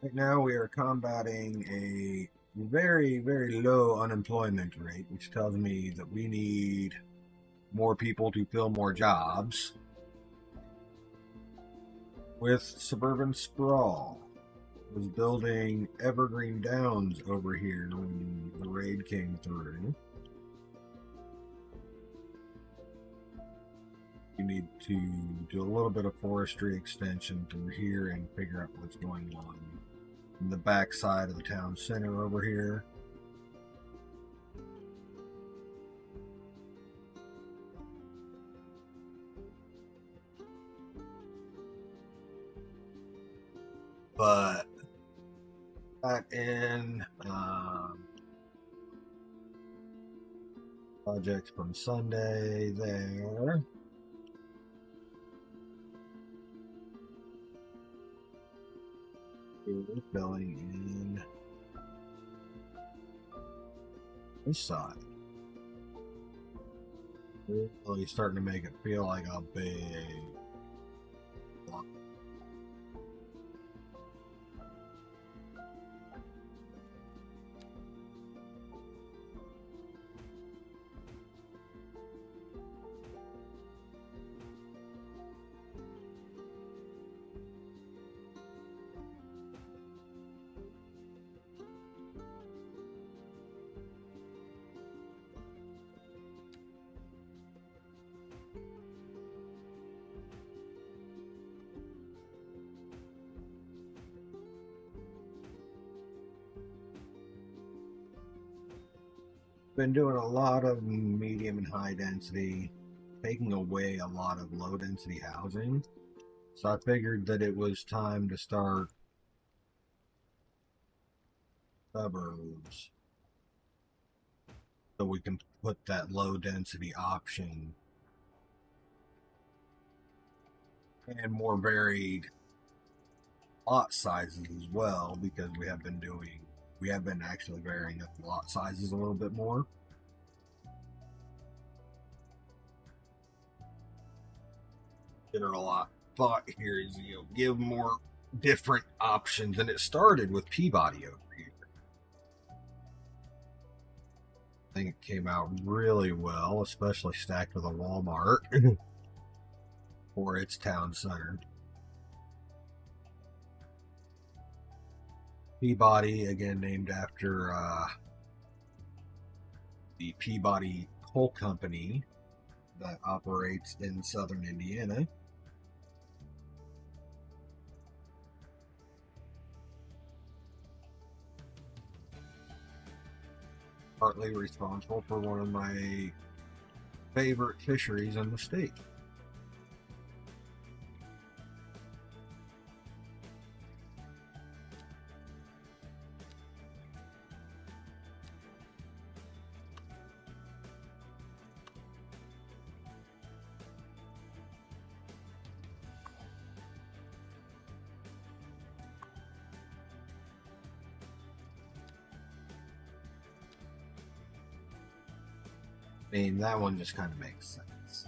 Right now we are combating a very, very low unemployment rate, which tells me that we need more people to fill more jobs with Suburban Sprawl. was building Evergreen Downs over here when the raid came through. You need to do a little bit of forestry extension through here and figure out what's going on in the back side of the town center over here. But back in projects from Sunday there. We're filling in this side. Really starting to make it feel like a big block. Been doing a lot of medium and high density, taking away a lot of low density housing. So I figured that it was time to start suburbs so we can put that low density option and more varied lot sizes as well, because we have been actually varying up lot sizes a little bit more. General thought here is, give more different options, and it started with Peabody over here. I think it came out really well, especially stacked with a Walmart for its town center. Peabody, again named after the Peabody Coal Company that operates in southern Indiana. Partly responsible for one of my favorite fisheries in the state. I mean, that one just kind of makes sense.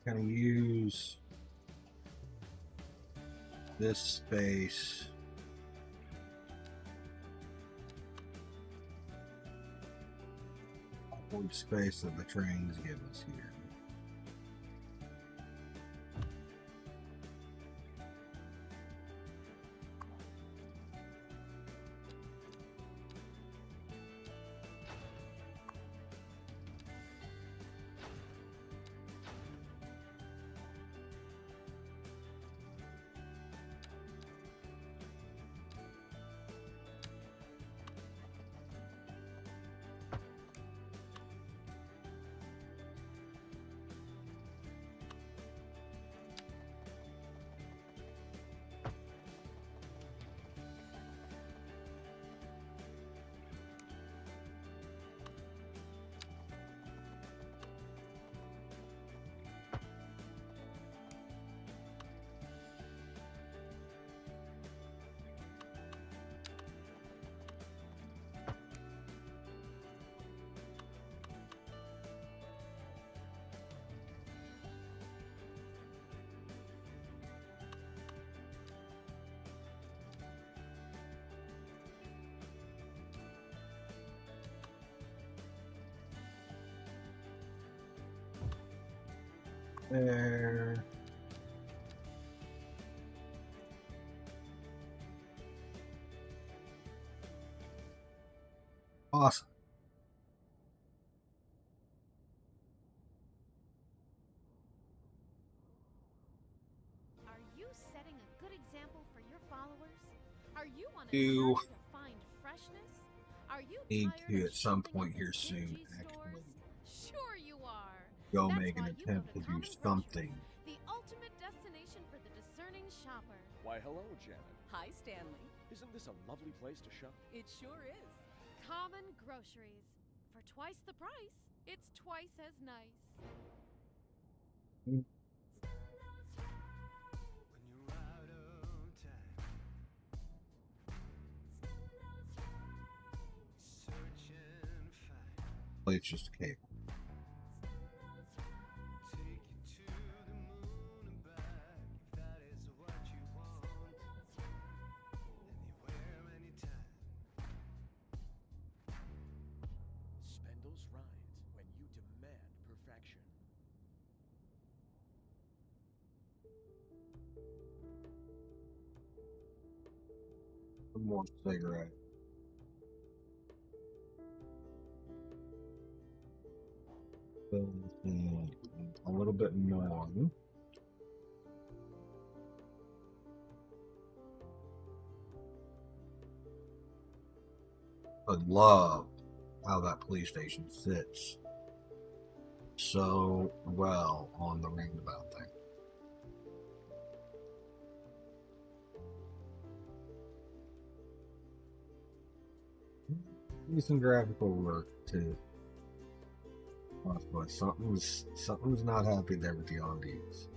Going to use this space space that the trains give us here. There. Awesome. Are you setting a good example for your followers? Are you on a Do- journey to find freshness? Are you Need tired to of at some shopping point at the here soon, dingy actually, stores? Sure you are. go That's make an why you go attempt to do Common Groceries, something. the ultimate destination for the discerning shopper. Why, hello, Janet. Hi, Stanley. Isn't this a lovely place to shop? It sure is. Common Groceries. For twice the price, it's twice as nice. When you're out of time, search and find. Well, it's just a cable. Take you to the moon and back, if that is what you want. Anywhere, anytime. Spend those rides when you demand perfection. One more cigarette. A little bit more. I love how that police station sits so well on the roundabout thing. Decent graphical work too. But something's not happy there with the RDs.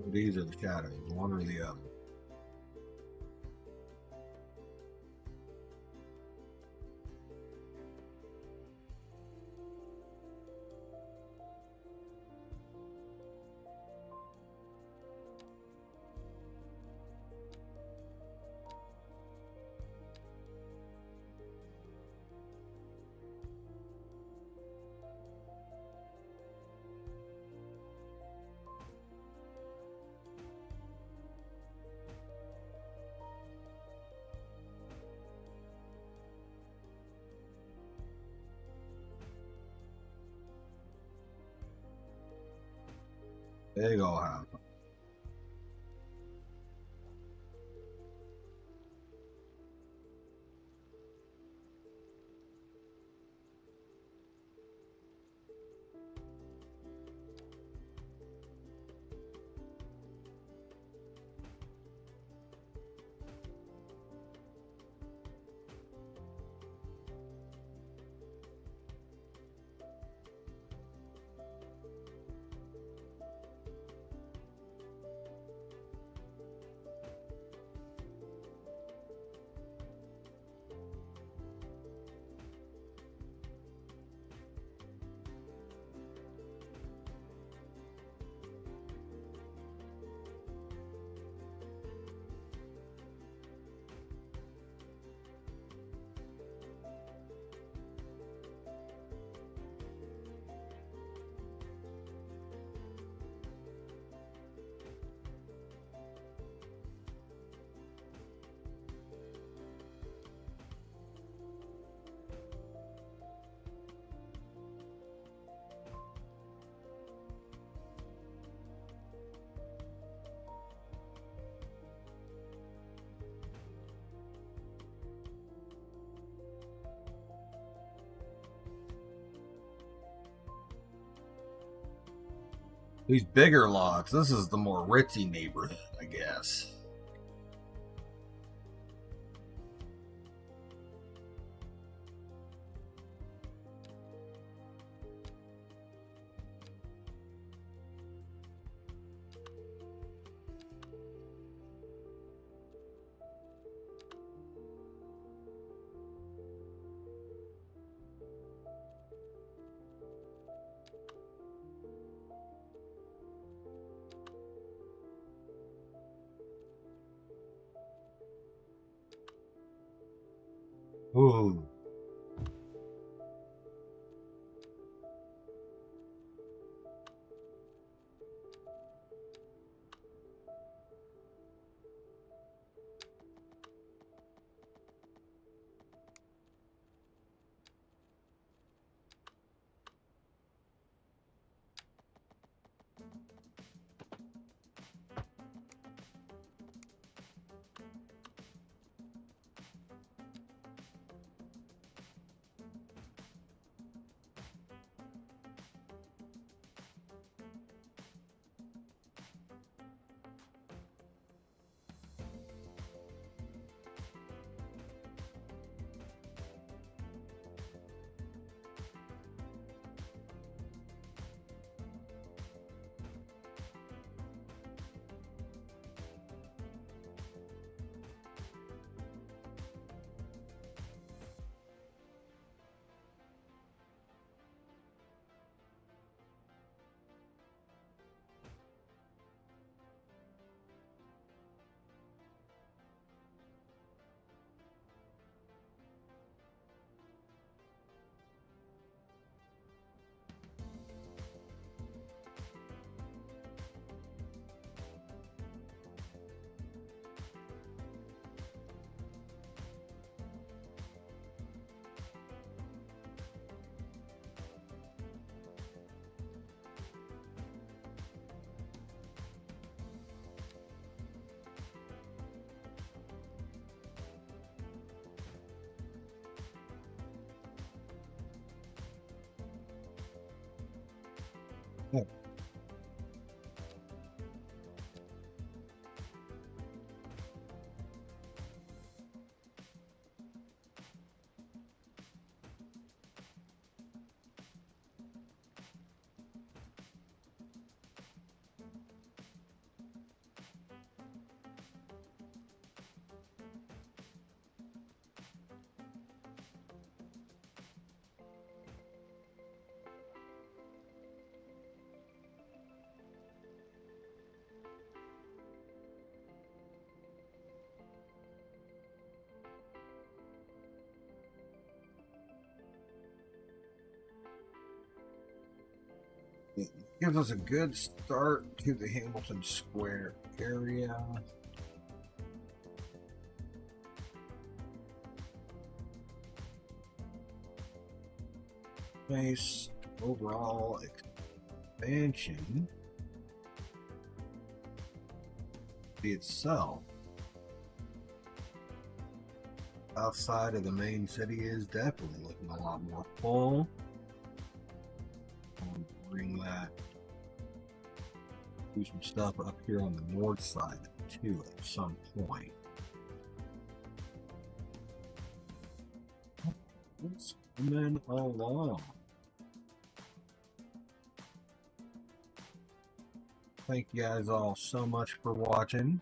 These are the shadows, one or the other. Big ol' house. These bigger lots, this is the more ritzy neighborhood, I guess. Ooh. Yeah. It gives us a good start to the Hamilton Square area. Nice overall expansion itself. Outside of the main city is definitely looking a lot more full. I'll bring that, do some stuff up here on the north side too at some point. Let's come along. Thank you guys all so much for watching,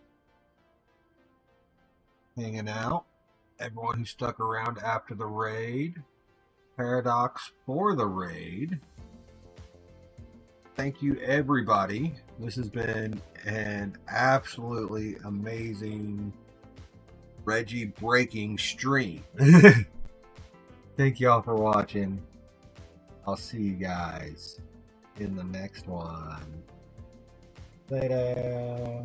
hanging out. Everyone who stuck around after the raid, Paradox for the raid. Thank you, everybody. This has been an absolutely amazing Reggie breaking stream. Thank y'all for watching. I'll see you guys in the next one. Later.